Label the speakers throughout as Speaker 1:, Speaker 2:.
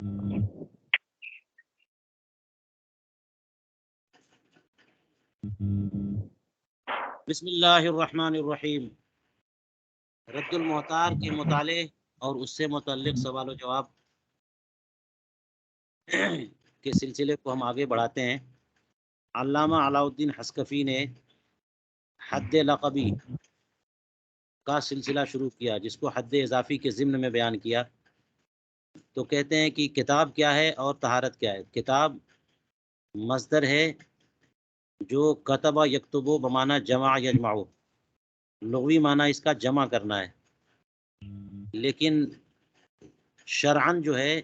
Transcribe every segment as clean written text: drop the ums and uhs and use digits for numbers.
Speaker 1: بسم اللہ الرحمن الرحیم. رد المحتار کے مطالعے اور اس سے متعلق سوال و جواب کے سلسلے کو ہم آگے بڑھاتے ہیں. علامہ علاء الدین حسکفی نے حد لقبی کا سلسلہ شروع کیا، جس کو حد اضافی کے ضمن میں بیان کیا. تو کہتے ہیں کہ کتاب کیا ہے اور طہارت کیا ہے. کتاب مصدر ہے جو کتبہ یکتبو بمعنی جمع یجمعو، لغوی معنی اس کا جمع کرنا ہے، لیکن شرعن جو ہے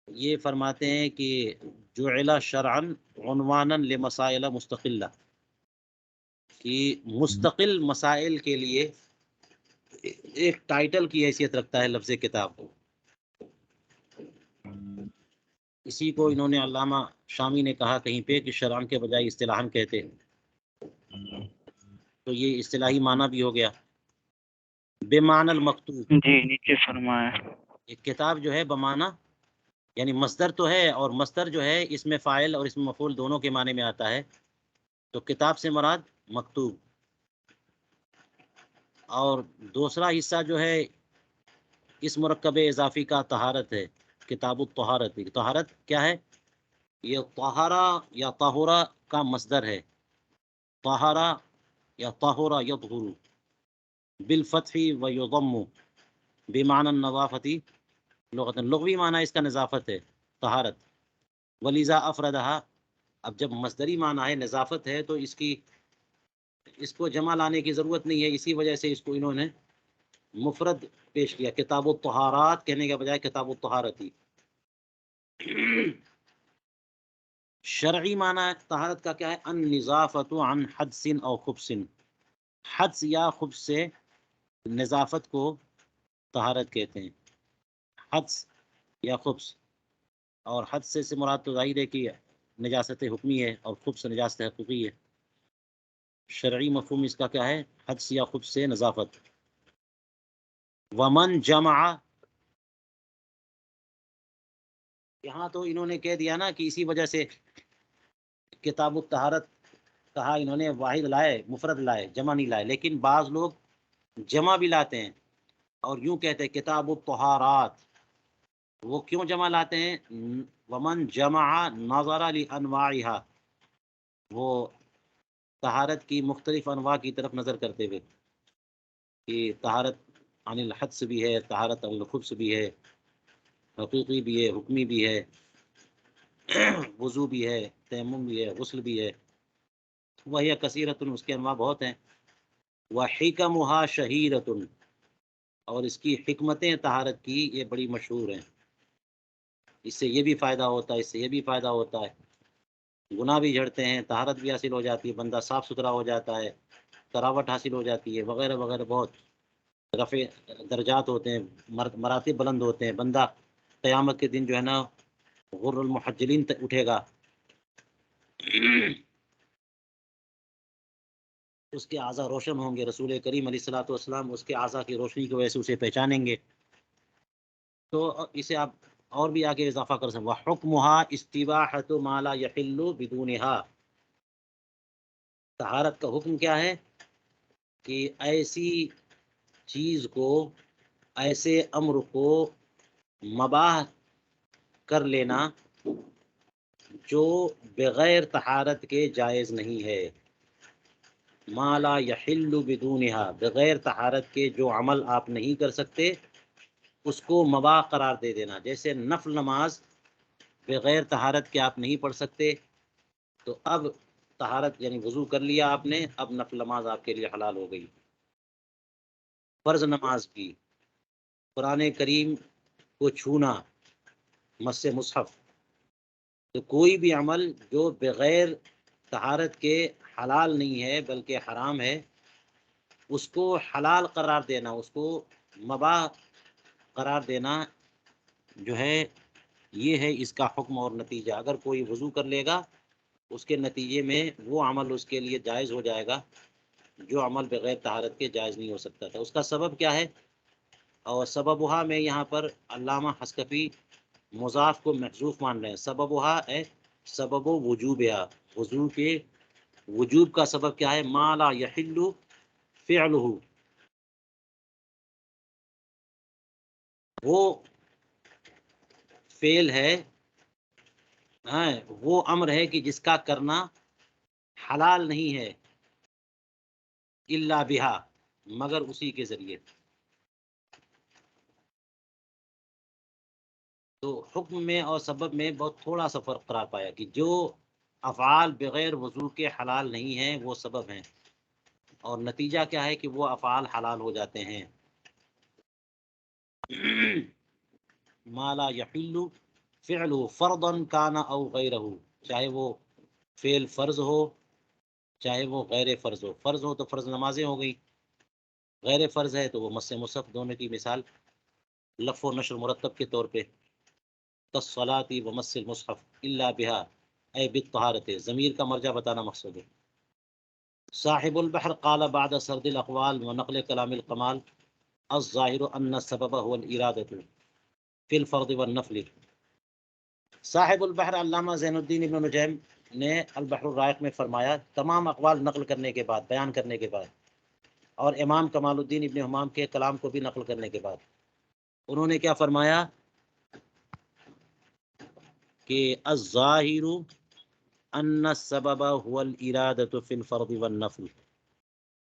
Speaker 1: یہ فرماتے ہیں کہ جعل شرعن عنوانا لمسائل مستقلہ، کہ مستقل مسائل کے لیے ایک ٹائٹل کی حیثیت رکھتا ہے لفظ کتاب. اسی کو انہوں نے علامہ شامی نے کہا کہیں پہ کہ شرعن کے بجائے اصطلاحاً کہتے ہیں، تو یہ اصطلاحی معنی بھی ہو گیا. بمعنی المکتوب،
Speaker 2: جی نیچے فرمایا.
Speaker 1: ایک کتاب جو ہے بمعنی یعنی مصدر تو ہے، اور مصدر جو ہے اس میں فاعل اور اس میں مفعول دونوں کے معنی میں آتا ہے. تو کتاب سے مراد مکتوب. اور دوسرا حصہ جو ہے اس مرکب اضافی کا طہارت ہے. کتاب الطہارت، طہارت کیا ہے؟ یہ طہارا یا طہورا کا مصدر ہے. طہارا یا طہورا یطہر بالفتح و یضم بمعنی النظافت لغت، لغوی معنی اس کا نظافت ہے طہارت. ولذا افردہ، اب جب مصدری معنی ہے نظافت ہے تو اس کو جمع لانے کی ضرورت نہیں ہے، اسی وجہ سے اس کو انہوں نے مفرد پیش کیا. کتاب الطہارات کہنے کے بجائے کتاب الطہارتی. شرعی معنی طہارت کا کیا ہے؟ النظافت عن حدث او خبث، حدث یا خبث سے نظافت کو طہارت کہتے ہیں. حدث یا خبث، اور حدث سے مراد تو ظاہر ہے کہ نجاست حکمی ہے اور خبث نجاست حقیقی ہے. شرعی مفہوم اس کا کیا ہے؟ حدث یا خبث سے نظافت. ومن جمع، یہاں تو انہوں نے کہہ دیا نا کہ اسی وجہ سے کتاب الطہارت کہا انہوں نے، واحد لائے مفرد لائے جمع نہیں لائے. لیکن بعض لوگ جمع بھی لاتے ہیں اور یوں کہتے ہیں کتاب الطہارات. وہ کیوں جمع لاتے ہیں؟ ومن جمع نظر لانواعها، وہ طہارت کی مختلف انواع کی طرف نظر کرتے ہوئے کہ طہارت عن الحدث بھی ہے، طہارت عن الخبث بھی ہے، حقیقی بھی ہے، حکمی بھی ہے، وضو بھی ہے، تیمم بھی ہے، غسل بھی ہے. وہی کثیرۃ، اس کے انواع بہت ہیں. وحکمها شہیرۃ، اور اس کی حکمتیں طہارت کی یہ بڑی مشہور ہیں. اس سے یہ بھی فائدہ ہوتا ہے، اس سے یہ بھی فائدہ ہوتا ہے، گناہ بھی جھڑتے ہیں، طہارت بھی حاصل ہو جاتی ہے، بندہ صاف ستھرا ہو جاتا ہے، تراوٹ حاصل ہو جاتی ہے، وغیرہ وغیرہ. بہت رفع درجات ہوتے ہیں، مراتب بلند ہوتے ہیں. بندہ قیامت کے دن جو ہے نا غر المحجلین تک اٹھے گا، اس کے اعضاء روشن ہوں گے. رسول کریم علیہ الصلوۃ والسلام اس کے اعضاء کی روشنی کی وجہ سے اسے پہچانیں گے. تو اسے آپ اور بھی آگے اضافہ کر سکیں. وحکمها استباحۃ ما لا یحل بدونها، طہارت کا حکم کیا ہے؟ کہ ایسی چیز کو، ایسے امر کو مباح کر لینا جو بغیر طہارت کے جائز نہیں ہے. ما لا یحل بدونها، بغیر طہارت کے جو عمل آپ نہیں کر سکتے اس کو مباح قرار دے دینا. جیسے نفل نماز بغیر طہارت کے آپ نہیں پڑھ سکتے، تو اب طہارت یعنی وضو کر لیا آپ نے، اب نفل نماز آپ کے لیے حلال ہو گئی. فرض نماز بھی، قرآن کریم کو چھونا، مس مصحف، تو کوئی بھی عمل جو بغیر طہارت کے حلال نہیں ہے بلکہ حرام ہے، اس کو حلال قرار دینا، اس کو مباح قرار دینا جو ہے یہ ہے اس کا حکم اور نتیجہ. اگر کوئی وضو کر لے گا اس کے نتیجے میں وہ عمل اس کے لیے جائز ہو جائے گا جو عمل بغیر طہارت کے جائز نہیں ہو سکتا تھا. اس کا سبب کیا ہے؟ اور سببها میں یہاں پر علامہ حسکفی مضاف کو محذوف مان رہے ہیں. سببها ہے سبب وجوبها، وضو کے وجوب کا سبب کیا ہے؟ ما لا یحل فعلہ، وہ فعل ہے، ہاں وہ امر ہے کہ جس کا کرنا حلال نہیں ہے، الا بہا، مگر اسی کے ذریعے. تو حکم میں اور سبب میں بہت تھوڑا سا فرق قرار پایا کہ جو افعال بغیر وضو کے حلال نہیں ہیں وہ سبب ہیں، اور نتیجہ کیا ہے کہ وہ افعال حلال ہو جاتے ہیں. ما لا یحل فعلہ فرضا کان او غیرہ، چاہے وہ فعل فرض ہو چاہے وہ غیر فرض ہو. فرض ہو تو فرض نمازیں ہو گئی، غیر فرض ہے تو وہ مس مصحف، دونوں کی مثال لف و نشر مرتب کے طور پہ. کالصلاۃ ومس المصحف الا بها اے بالطہارت، ضمیر کا مرجع بتانا مقصود ہے. صاحب البحر قال بعد سرد الاقوال ونقل کلام القمال الظاہر ان السبب هو الارادۃ فی الفرض والنفل. صاحب البحر علامہ زین الدین ابن نجیم نے البحر الرائق میں فرمایا، تمام اقوال نقل کرنے کے بعد، بیان کرنے کے بعد، اور امام کمال الدین ابن حمام کے کلام کو بھی نقل کرنے کے بعد، انہوں نے کیا فرمایا کہ الظاہر ان السبب هو الارادۃ فی الفرض والنفل.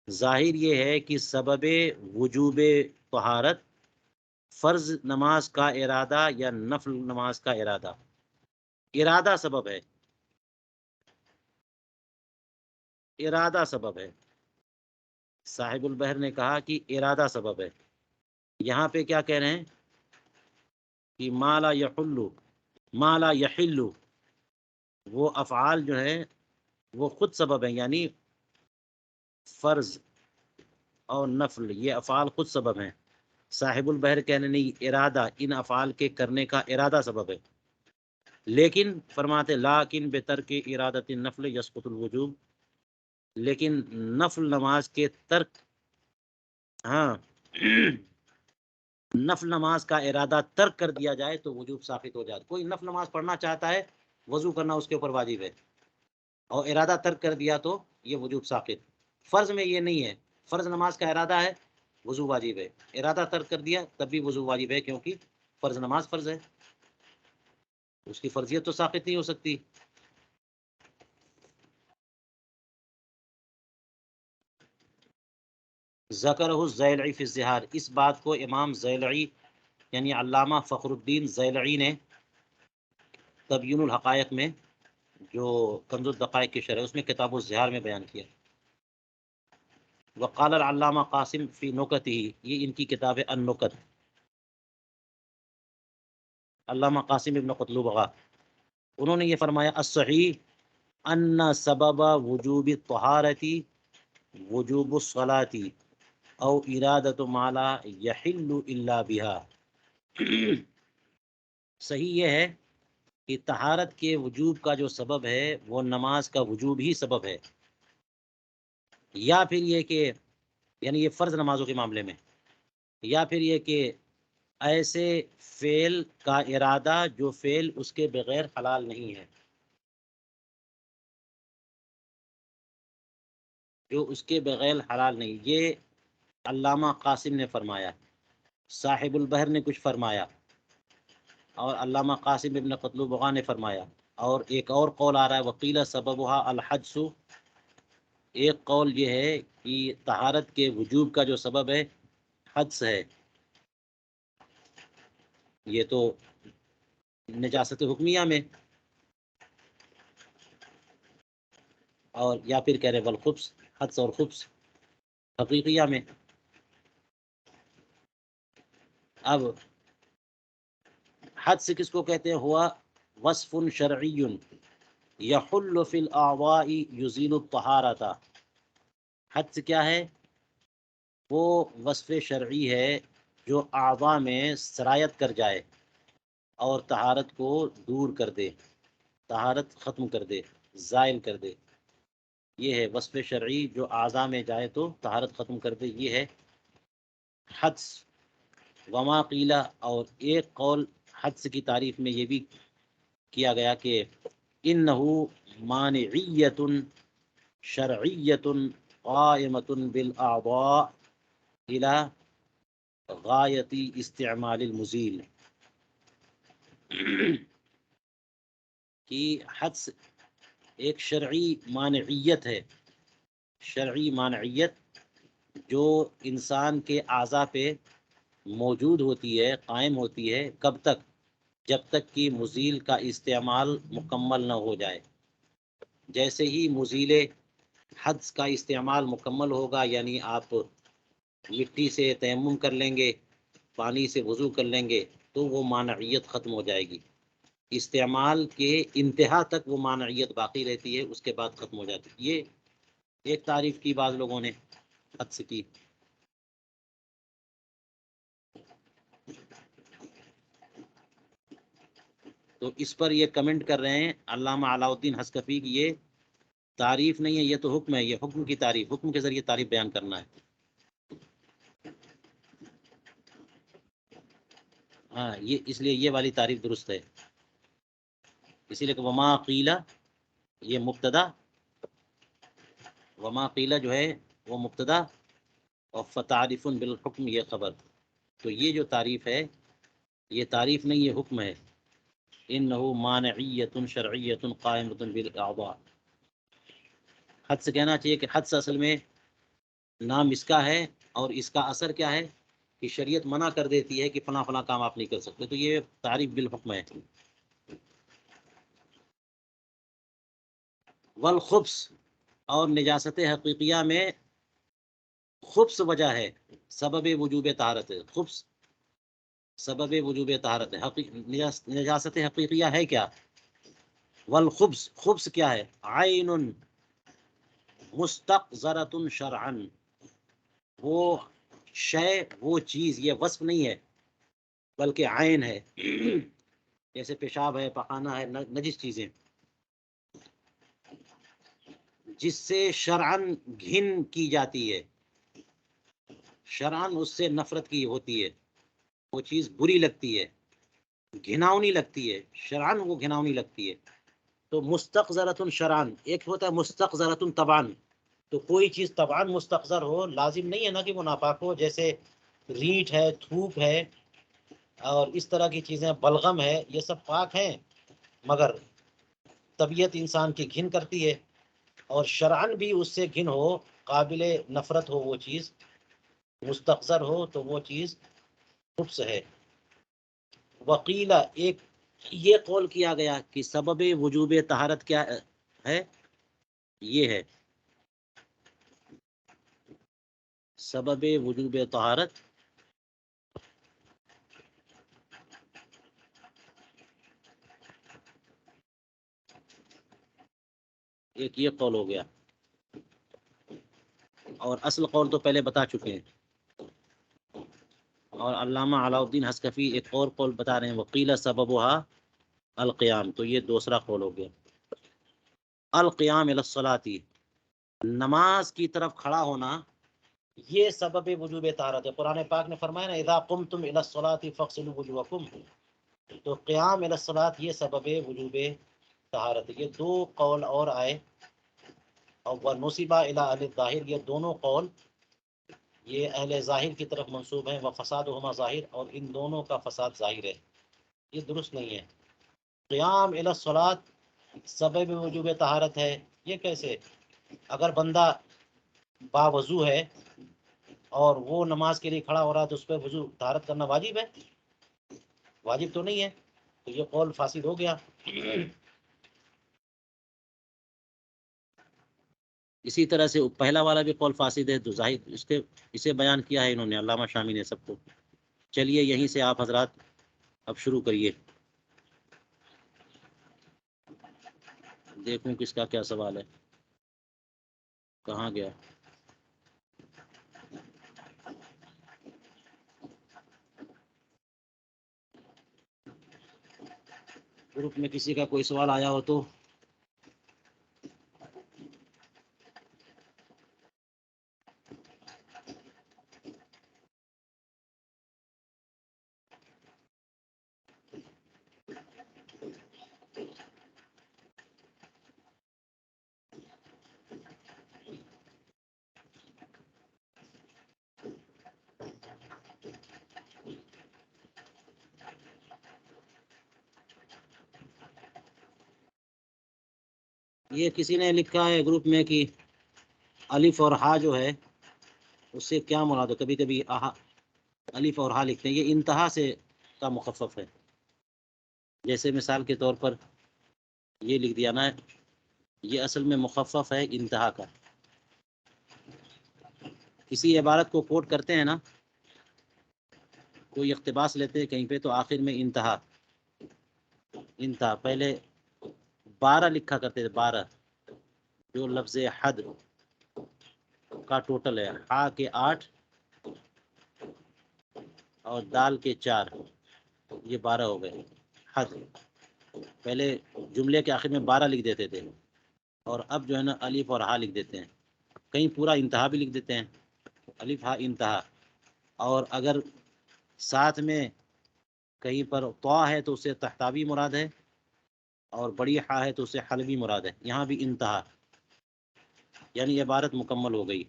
Speaker 1: ظاہر یہ ہے کہ سبب وجوب طہارت فرض نماز کا ارادہ یا نفل نماز کا ارادہ. ارادہ سبب ہے، ارادہ سبب ہے. صاحب البحر نے کہا کہ ارادہ سبب ہے. یہاں پہ کیا کہہ رہے ہیں کہ ما لا یحل، ما لا یحل، وہ افعال جو ہیں وہ خود سبب ہیں، یعنی فرض اور نفل یہ افعال خود سبب ہیں. صاحب البحر کہنے نہیں، ارادہ ان افعال کے کرنے کا ارادہ سبب ہے. لیکن فرماتے لاکن بترک ارادت النفل یسقط الوجوب، لیکن نفل نماز کے ترک، ہاں نفل نماز کا ارادہ ترک کر دیا جائے تو وجوب ثابت ہو جاتا. کوئی نفل نماز پڑھنا چاہتا ہے، وضو کرنا اس کے اوپر واجب ہے، اور ارادہ ترک کر دیا تو یہ وجوب ثابت. فرض میں یہ نہیں ہے، فرض نماز کا ارادہ ہے، وضو واجب ہے. ارادہ ترک کر دیا تب بھی وضو واجب ہے، کیونکہ فرض نماز فرض ہے، اس کی فرضیت تو ثابت نہیں ہو سکتی. ذکرہ الزیلعی فی الظہار، اس بات کو امام زیلعی یعنی علامہ فخر الدین زیلعی نے تبیین الحقائق میں، جو کنز الدقائق کی شرح اس میں کتاب الظہار میں بیان کیا. وقال العلامہ قاسم فی نکتہ، یہ ان کی کتاب ہے النکت، علامہ قاسم ابن قطلبغہ، انہوں نے یہ فرمایا الصحیح ان سبب وجوب الطہارۃ وجوب الصلاۃ او ارادۃ ما لا یحل الا بها. صحیح یہ ہے کہ طہارت کے وجوب کا جو سبب ہے وہ نماز کا وجوب ہی سبب ہے، یا پھر یہ کہ یعنی یہ فرض نمازوں کے معاملے میں، یا پھر یہ کہ ایسے فعل کا ارادہ جو فعل اس کے بغیر حلال نہیں ہے، جو اس کے بغیر حلال نہیں. یہ علامہ قاسم نے فرمایا، صاحب البحر نے کچھ فرمایا، اور علامہ قاسم ابن قطلبغہ نے فرمایا. اور ایک اور قول آ رہا ہے وقیل سببها الحدث، ایک قول یہ ہے کہ طہارت کے وجوب کا جو سبب ہے حدث ہے، یہ تو نجاست حکمیہ میں، اور یا پھر کہہ رہے والخبث، حدث اور خبث حقیقیہ میں. اب حدث کس کو کہتے ہیں؟ ہوا وصف شرعی یحل فی الاعضاء یزیل الطہارۃ. حدث کیا ہے؟ وہ وصف شرعی ہے جو اعضاء میں سرایت کر جائے اور طہارت کو دور کر دے، طہارت ختم کر دے، زائل کر دے. یہ ہے وصف شرعی جو اعضاء میں جائے تو طہارت ختم کر دے، یہ ہے حدث. وما قیلا، اور ایک قول حدس کی تعریف میں یہ بھی کیا گیا کہ انہو مانعیت شرعیت قائمت بالاعضاء الى غایت استعمال المزیل، کہ حدس ایک شرعی مانعیت ہے، شرعی مانعیت جو انسان کے اعضاء پہ موجود ہوتی ہے، قائم ہوتی ہے، کب تک؟ جب تک کہ مزیل کا استعمال مکمل نہ ہو جائے۔ جیسے ہی مزیل حدس کا استعمال مکمل ہوگا، یعنی آپ مٹی سے تیمم کر لیں گے، پانی سے وضو کر لیں گے، تو وہ مانعیت ختم ہو جائے گی۔ استعمال کے انتہا تک وہ مانعیت باقی رہتی ہے، اس کے بعد ختم ہو جاتی ہے۔ یہ ایک تعریف کی بعض لوگوں نے حدس کی۔ تو اس پر یہ کمنٹ کر رہے ہیں علامہ علاء الدین حسکفی کی یہ تعریف نہیں ہے، یہ تو حکم ہے، یہ حکم کی تعریف، حکم کے ذریعے تعریف بیان کرنا ہے۔ ہاں، یہ اس لیے یہ والی تعریف درست ہے، اسی لیے کہ وما قیلا یہ مبتدا، وما قیلا جو ہے وہ مبتدا، اور فتعریف بالحکم یہ خبر۔ تو یہ جو تعریف ہے یہ تعریف نہیں، یہ حکم ہے۔ انہو مانعیت شرعیت قائمۃ بالاعضاء۔ حدس کہنا چاہیے کہ حدس اصل میں نام اس کا ہے، اور اس کا اثر کیا ہے کہ شریعت منع کر دیتی ہے کہ فلاں فلاں کام آپ نہیں کر سکتے، تو یہ تعریف بالحکم ہے۔ والخبث، اور نجاست حقیقیہ میں خبث وجہ ہے، سبب وجوب طہارت ہے۔ خبث سبب وجوب طہارت ہے۔ نجاست حقیقیہ ہے کیا؟ والخبث، خبث کیا ہے؟ عین مستقذرۃ شرعا، وہ شے، وہ چیز، یہ وصف نہیں ہے بلکہ عین ہے، جیسے پیشاب ہے، پخانہ ہے، نجس چیزیں، جس سے شرعاً گھن کی جاتی ہے، شرعاً اس سے نفرت کی ہوتی ہے، وہ چیز بری لگتی ہے، گھناؤنی لگتی ہے، شرعاً وہ گھناؤنی لگتی ہے۔ تو مستقذرۃ شرعاً، ایک ہوتا ہے مستقذرۃ طبعاً، تو کوئی چیز طبعاً مستقذر ہو، لازم نہیں ہے نا کہ وہ ناپاک ہو، جیسے ریٹ ہے، تھوک ہے، اور اس طرح کی چیزیں، بلغم ہے، یہ سب پاک ہیں، مگر طبیعت انسان کی گھن کرتی ہے، اور شرعاً بھی اس سے گھن ہو، قابل نفرت ہو، وہ چیز مستقذر ہو، تو وہ چیز خبث ہے۔ وقیلا، ایک یہ قول کیا گیا کہ سبب وجوب طہارت کیا ہے؟ یہ ہے سبب وجوب طہارت، ایک یہ قول ہو گیا، اور اصل قول تو پہلے بتا چکے ہیں۔ اور علامہ علاء الدین حسکفی ایک اور قول بتا رہے ہیں، وقیل سببها القیام، تو یہ دوسرا قول ہو گیا۔ القیام الی الصلاۃ، نماز کی طرف کھڑا ہونا، یہ سبب وجوب طہارت ہے۔ قرآن پاک نے فرمایا نا اذا قمتم الی الصلاۃ فاغسلوا وجوہکم، تو قیام الی الصلاۃ یہ سبب وجوب طہارت ہے۔ یہ دو قول اور آئے، اور ونصب الی اہل الظاہر، یہ دونوں قول یہ اہل ظاہر کی طرف منسوب ہیں، وفسادہما ظاہر، اور ان دونوں کا فساد ظاہر ہے، یہ درست نہیں ہے۔ قیام الی الصلاۃ سبب وجوب طہارت ہے، یہ کیسے؟ اگر بندہ باوضو ہے اور وہ نماز کے لیے کھڑا ہو رہا ہے، تو اس پہ وضو طہارت کرنا واجب ہے؟ واجب تو نہیں ہے، تو یہ قول فاسد ہو گیا۔ اسی طرح سے پہلا والا بھی قول فاسد ہے، تو ظاہر اسے بیان کیا ہے انہوں نے، علامہ شامی نے، سب کو۔ چلیے یہیں سے آپ حضرات اب شروع کریے، دیکھوں کس کا کیا سوال ہے، کہاں گیا۔ گروپ میں کسی کا کوئی سوال آیا ہو تو یہ کسی نے لکھا ہے گروپ میں کہ الف اور ہا جو ہے اس سے کیا مراد ہے. کبھی کبھی الف اور ہا لکھتے ہیں، یہ انتہا سے کا مخفف ہے. جیسے مثال کے طور پر یہ لکھ دیا نا، یہ اصل میں مخفف ہے انتہا کا. کسی عبارت کو کوٹ کرتے ہیں نا، کوئی اقتباس لیتے ہیں کہیں پہ، تو آخر میں انتہا پہلے 12 لکھا کرتے تھے. 12 جو لفظ حد کا ٹوٹل ہے، ہا کے 8 اور دال کے 4، یہ 12 ہو گئے حد. پہلے جملے کے آخر میں 12 لکھ دیتے تھے، اور اب جو ہے نا الف اور ہا لکھ دیتے ہیں. کہیں پورا انتہا بھی لکھ دیتے ہیں، الف ہا انتہا. اور اگر ساتھ میں کہیں پر طا ہے تو اس سے تحتاوی مراد ہے، اور بڑی ہا ہے تو اس سے حلبی مراد ہے. یہاں بھی انتہا، یعنی عبارت مکمل ہو گئی.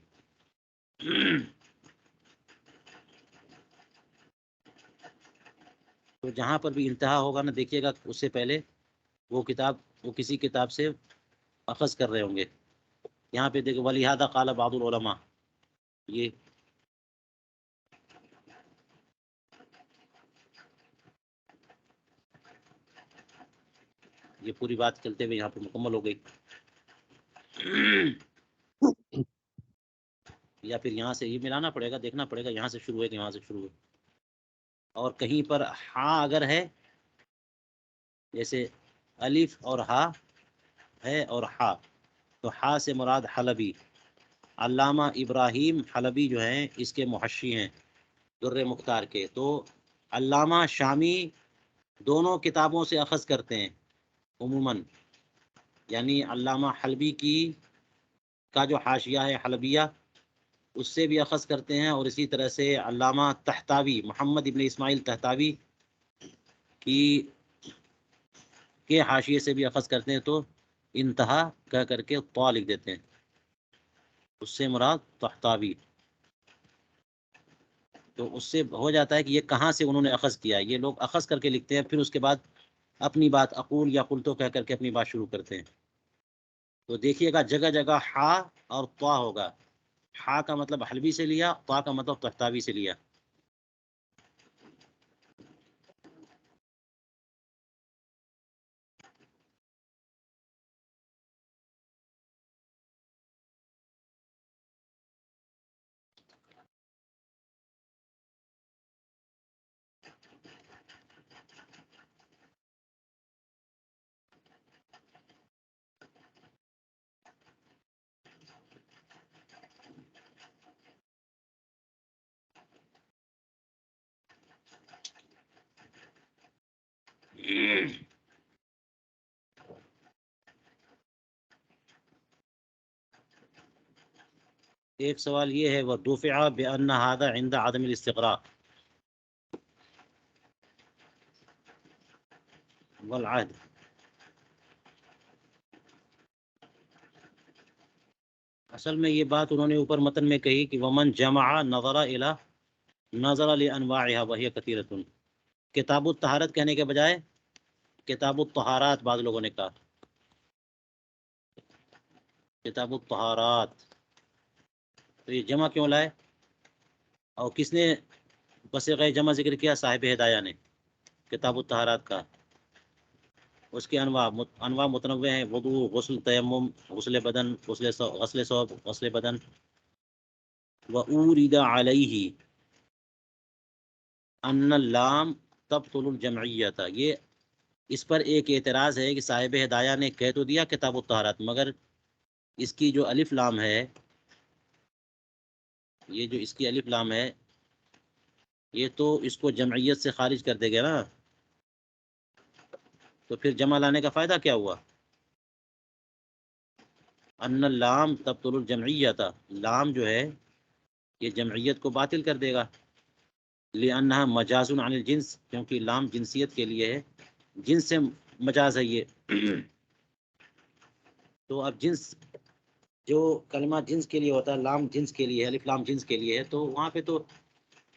Speaker 1: تو جہاں پر بھی انتہا ہوگا نا، دیکھیے گا اس سے پہلے وہ کسی کتاب سے اخذ کر رہے ہوں گے. یہاں پہ دیکھو وَلِهَذَا قَالَ بَعْضُ الْعُلَمَاء، یہ پوری بات چلتے ہوئے یہاں پہ مکمل ہو گئی. یا پھر یہاں سے یہ ملانا پڑے گا، دیکھنا پڑے گا یہاں سے شروع ہے کہ یہاں سے شروع ہے. اور کہیں پر ہاں اگر ہے، جیسے الف اور ہا ہے اور ہا، تو ہا سے مراد حلبی. علامہ ابراہیم حلبی جو ہیں اس کے محشی ہیں در مختار کے. تو علامہ شامی دونوں کتابوں سے اخذ کرتے ہیں عموماً، یعنی علامہ حلبی کا جو حاشیہ ہے حلبیہ، اس سے بھی اخذ کرتے ہیں، اور اسی طرح سے علامہ تحتاوی محمد ابن اسماعیل تحتاوی کے حاشیے سے بھی اخذ کرتے ہیں. تو انتہا کہہ کر کے طا لکھ دیتے ہیں، اس سے مراد تحتاوی. تو اس سے ہو جاتا ہے کہ یہ کہاں سے انہوں نے اخذ کیا. یہ لوگ اخذ کر کے لکھتے ہیں، پھر اس کے بعد اپنی بات اقول یا قلتو کہہ کر کے اپنی بات شروع کرتے ہیں. تو دیکھیے گا جگہ جگہ ہا اور طا ہوگا. ہا کا مطلب حلبی سے لیا، طا کا مطلب تحتاوی سے لیا. ایک سوال یہ ہے، وَدُفِعَ بِأَنَّ هَذَا عِنْدَ عَدَمِ الِاسْتِغْرَاقِ والعهد. اصل میں یہ بات انہوں نے اوپر متن میں کہی کہ ومن جمع نظر لانواعها وهي كثيرة. کتاب الطہارت کہنے کے بجائے کتاب الطہارات بعض لوگوں نے کہا. کتاب الطہارات، تو یہ جمع کیوں لائے؟ اور کس نے بصیغہ جمع ذکر کیا؟ صاحب ہدایہ نے کتاب الطہارات کا. اس کے انواع متنوع ہیں: وضو، غسل، تیمم، غسل بدن، غسل ثوب، غسل بدن. وَأُورِدَ عَلَيْهِ أَنَّ اللَّامَ تَبْطُلُ الْجَمْعِيَّةَ. یہ اس پر ایک اعتراض ہے کہ صاحب ہدایہ نے کہہ تو دیا کتاب الطہارات، مگر اس کی جو الف لام ہے، یہ جو اس کی الف لام ہے، یہ تو اس کو جمعیت سے خارج کر دے گا نا. تو پھر جمع لانے کا فائدہ کیا ہوا؟ ان اللام تبطل الجمعیت، لام جو ہے یہ جمعیت کو باطل کر دے گا. لأنها مجاز عن الجنس، کیونکہ لام جنسیت کے لیے ہے، جنس سے مجاز ہے یہ. تو اب جنس، جو کلمہ جنس کے لیے ہوتا ہے، لام جنس کے لیے، الف لام جنس کے لیے ہے، تو وہاں پہ تو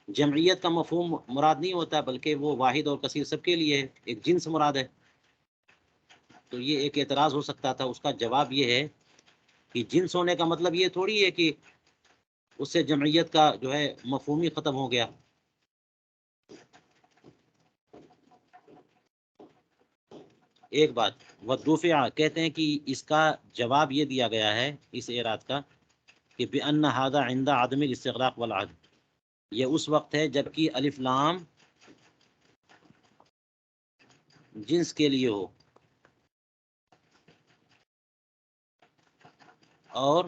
Speaker 1: جمعیت کا مفہوم مراد نہیں ہوتا، بلکہ وہ واحد اور کثیر سب کے لیے ہے، ایک جنس مراد ہے. تو یہ ایک اعتراض ہو سکتا تھا، اس کا جواب یہ ہے کہ جنس ہونے کا مطلب یہ تھوڑی ہے کہ اس سے جمعیت کا جو ہے مفہوم ہی ختم ہو گیا۔ ایک بات ودفع کہتے ہیں کہ اس کا جواب یہ دیا گیا ہے اس اعراض کا کہ بأن هذا عند عدم الاستغراق والعد، یہ اس وقت ہے جبکہ الف لام جنس کے لیے ہو اور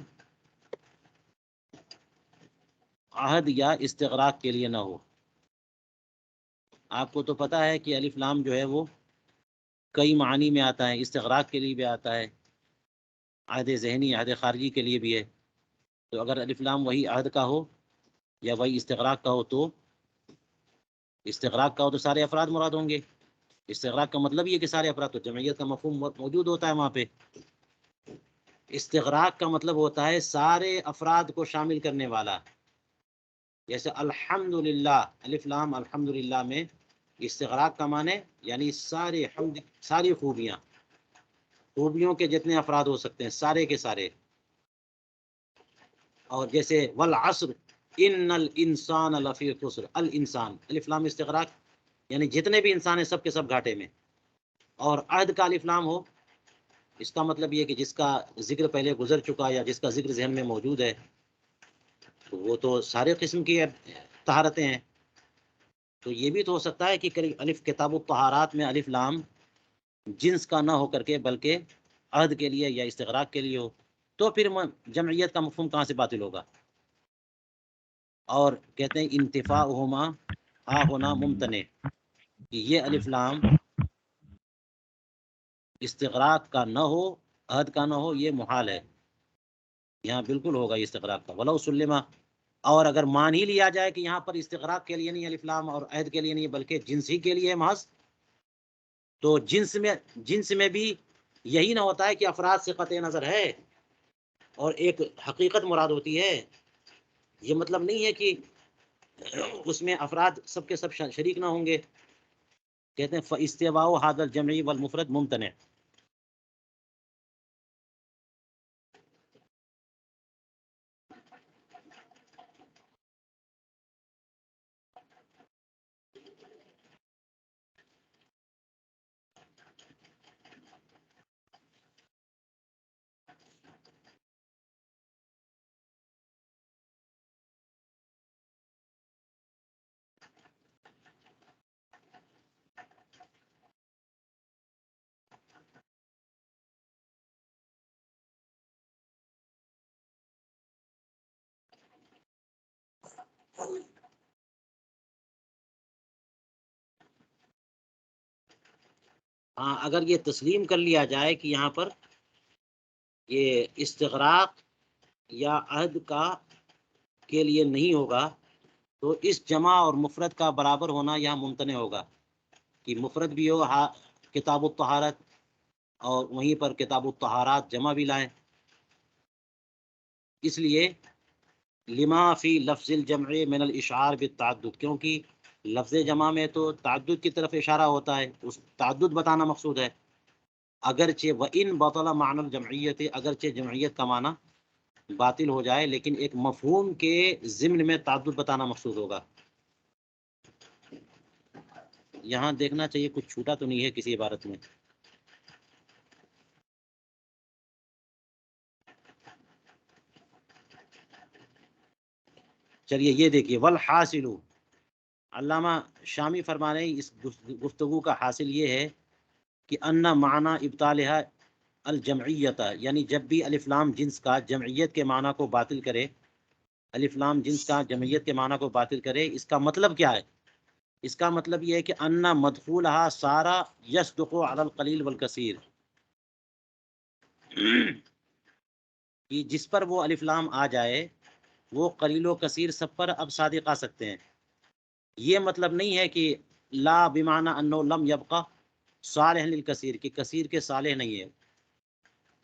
Speaker 1: عہد یا استغراق کے لیے نہ ہو۔ آپ کو تو پتہ ہے کہ الف لام جو ہے وہ کئی معنی میں آتا ہے، استغراق کے لیے بھی آتا ہے، عہد ذہنی عہد خارجی کے لیے بھی ہے۔ تو اگر الف لام وہی عہد کا ہو یا وہی استغراق کا ہو تو استغراق کا ہو تو سارے افراد مراد ہوں گے۔ استغراق کا مطلب یہ کہ سارے افراد، تو جمعیت کا مفہوم موجود ہوتا ہے وہاں پہ۔ استغراق کا مطلب ہوتا ہے سارے افراد کو شامل کرنے والا، جیسے الحمدللہ، الف لام الحمدللہ میں استغراق کا معنی یعنی سارے حمد، ساری خوبیوں کے جتنے افراد ہو سکتے ہیں سارے کے سارے۔ اور جیسے والعصر ان الانسان لفی خسر، الانسان الف لام استغراق یعنی جتنے بھی انسان ہیں سب کے سب گھاٹے میں۔ اور عہد کا الف لام ہو، اس کا مطلب یہ کہ جس کا ذکر پہلے گزر چکا یا جس کا ذکر ذہن میں موجود ہے، تو وہ تو سارے قسم کی طہارتیں ہیں۔ تو یہ بھی تو ہو سکتا ہے کہ الف کتاب الطہارات میں الف لام جنس کا نہ ہو کر کے بلکہ عہد کے لیے یا استغراق کے لیے ہو، تو پھر جمعیت کا مفہوم کہاں سے باطل ہوگا؟ اور کہتے ہیں انتفاعہما ہا ہونا ممتنع، کہ یہ الف لام استغراق کا نہ ہو عہد کا نہ ہو یہ محال ہے، یہاں بالکل ہوگا استغراق کا۔ ولو سلما، اور اگر مان ہی لیا جائے کہ یہاں پر استغراق کے لیے نہیں الف لام اور عہد کے لیے نہیں بلکہ جنس ہی کے لیے ہے محض، تو جنس میں بھی یہی نہ ہوتا ہے کہ افراد سے قطع نظر ہے اور ایک حقیقت مراد ہوتی ہے۔ یہ مطلب نہیں ہے کہ اس میں افراد سب کے سب شریک نہ ہوں گے۔ کہتے ہیں فاستواء هذا الجمع والمفرد ممتنع۔ ہاں، اگر یہ تسلیم کر لیا جائے کہ یہاں پر یہ استغراق یا عہد کا کے لیے نہیں ہوگا، تو اس جمع اور مفرد کا برابر ہونا یہاں ممتنع ہوگا کہ مفرد بھی ہو کتاب الطہارت اور وہیں پر کتاب الطہارات جمع بھی لائیں۔ اس لیے لما فی لفظ الجمع من الاشعار بالتعدد، کیونکہ لفظ جمع میں تو تعدد کی طرف اشارہ ہوتا ہے، اس تعدد بتانا مقصود ہے۔ اگرچہ وَإِن بطل معنی الجمعیت، اگرچہ جمعیت کا معنی باطل ہو جائے لیکن ایک مفہوم کے ضمن میں تعدد بتانا مقصود ہوگا۔ یہاں دیکھنا چاہیے کچھ چھوٹا تو نہیں ہے کسی عبارت میں۔ چلیے یہ دیکھیے والحاصل، علامہ شامی فرما رہے ہیں اس گفتگو کا حاصل یہ ہے کہ ان معنی ابطالہ الجمعیت، یعنی جب بھی الف لام جنس کا جمعیت کے معنی کو باطل کرے، الف لام جنس کا جمعیت کے معنی کو باطل کرے، اس کا مطلب کیا ہے؟ اس کا مطلب یہ ہے کہ ان مدخولها سارا یصدق علی القلیل والکثیر، کہ جس پر وہ الف لام آ جائے وہ قلیل و کثیر سب پر اب صادق آ سکتے ہیں۔ یہ مطلب نہیں ہے کہ لا بمعنی انه لم يبقى صالح للکثیر، کہ کثیر کے صالح نہیں ہے،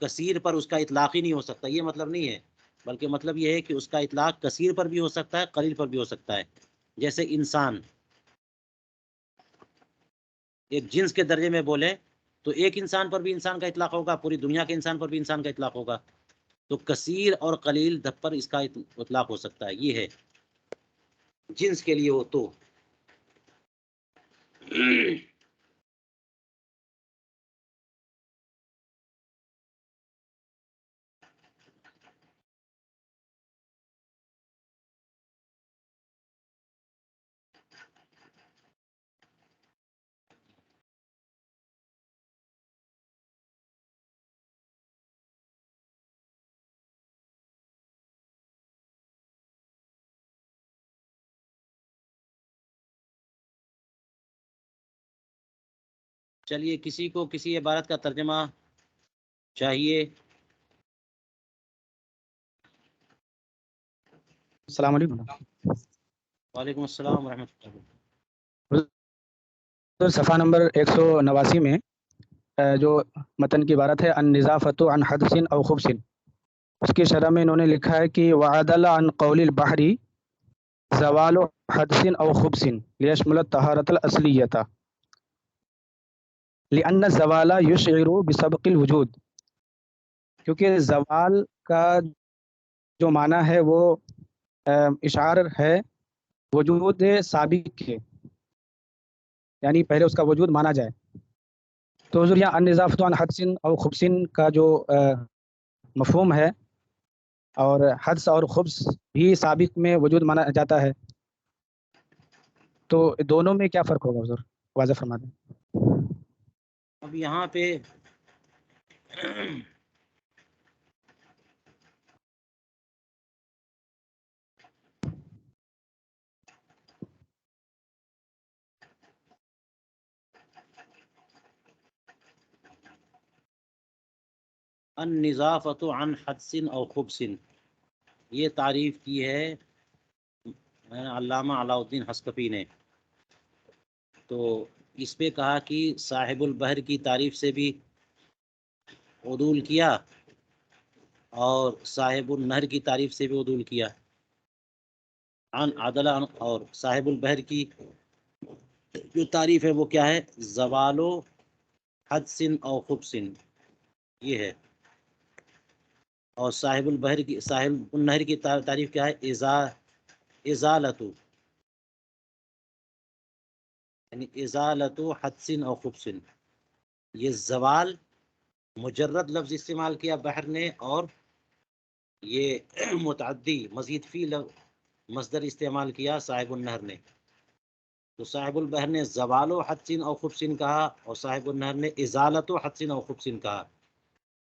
Speaker 1: کثیر پر اس کا اطلاق ہی نہیں ہو سکتا، یہ مطلب نہیں ہے، بلکہ مطلب یہ ہے کہ اس کا اطلاق کثیر پر بھی ہو سکتا ہے، قلیل پر بھی ہو سکتا ہے۔ جیسے انسان ایک جنس کے درجے میں بولے تو ایک انسان پر بھی انسان کا اطلاق ہوگا، پوری دنیا کے انسان پر بھی انسان کا اطلاق ہوگا. تو کثیر اور قلیل پر اس کا اطلاق ہو سکتا ہے. یہ ہے جنس کے لیے ہو تو. چلیے کسی کو کسی عبارت کا ترجمہ چاہیے؟
Speaker 2: السلام علیکم.
Speaker 1: وعلیکم السلام ورحمۃ اللہ.
Speaker 2: صفحہ نمبر 189 میں جو متن کی عبارت ہے النظافۃ عن حدث او خبث، اس کی شرح میں انہوں نے لکھا ہے کہ وعدل عن قول البحری زوال حدث او خبث لیشمل الطہارۃ الاصلیۃ لأن الزوال یشعر بسبق الوجود، کیونکہ زوال کا جو معنی ہے وہ اشعار ہے وجود سابق کے، یعنی پہلے اس کا وجود مانا جائے. تو حضور یہاں النظافۃ عن حدث او خبث کا جو مفہوم ہے، اور حدث اور خبث بھی سابق میں وجود مانا جاتا ہے، تو دونوں میں کیا فرق ہوگا حضور؟ واضح فرما دیں.
Speaker 1: اب یہاں پہ النظافۃ عن حدث او خبث، یہ تعریف کی ہے علامہ علاء الدین حسکفی نے. تو اس پہ کہا کہ صاحب البحر کی تعریف سے بھی عدول کیا اور صاحب النہر کی تعریف سے بھی عدول کیا. عن عدل، اور صاحب البحر کی جو تعریف ہے وہ کیا ہے؟ زوال و حدث او خبث، یہ ہے. اور صاحب النہر کی تعریف کیا ہے؟ ازالت، یعنی ازالت حدث او خبث. یہ زوال مجرد لفظ استعمال کیا بحر نے، اور یہ متعدی مزید فی مصدر استعمال کیا صاحب النہر نے. تو صاحب البحر نے زوال و حدث او خبث کہا، اور صاحب النہر نے ازالت و حدث او خبث کہا.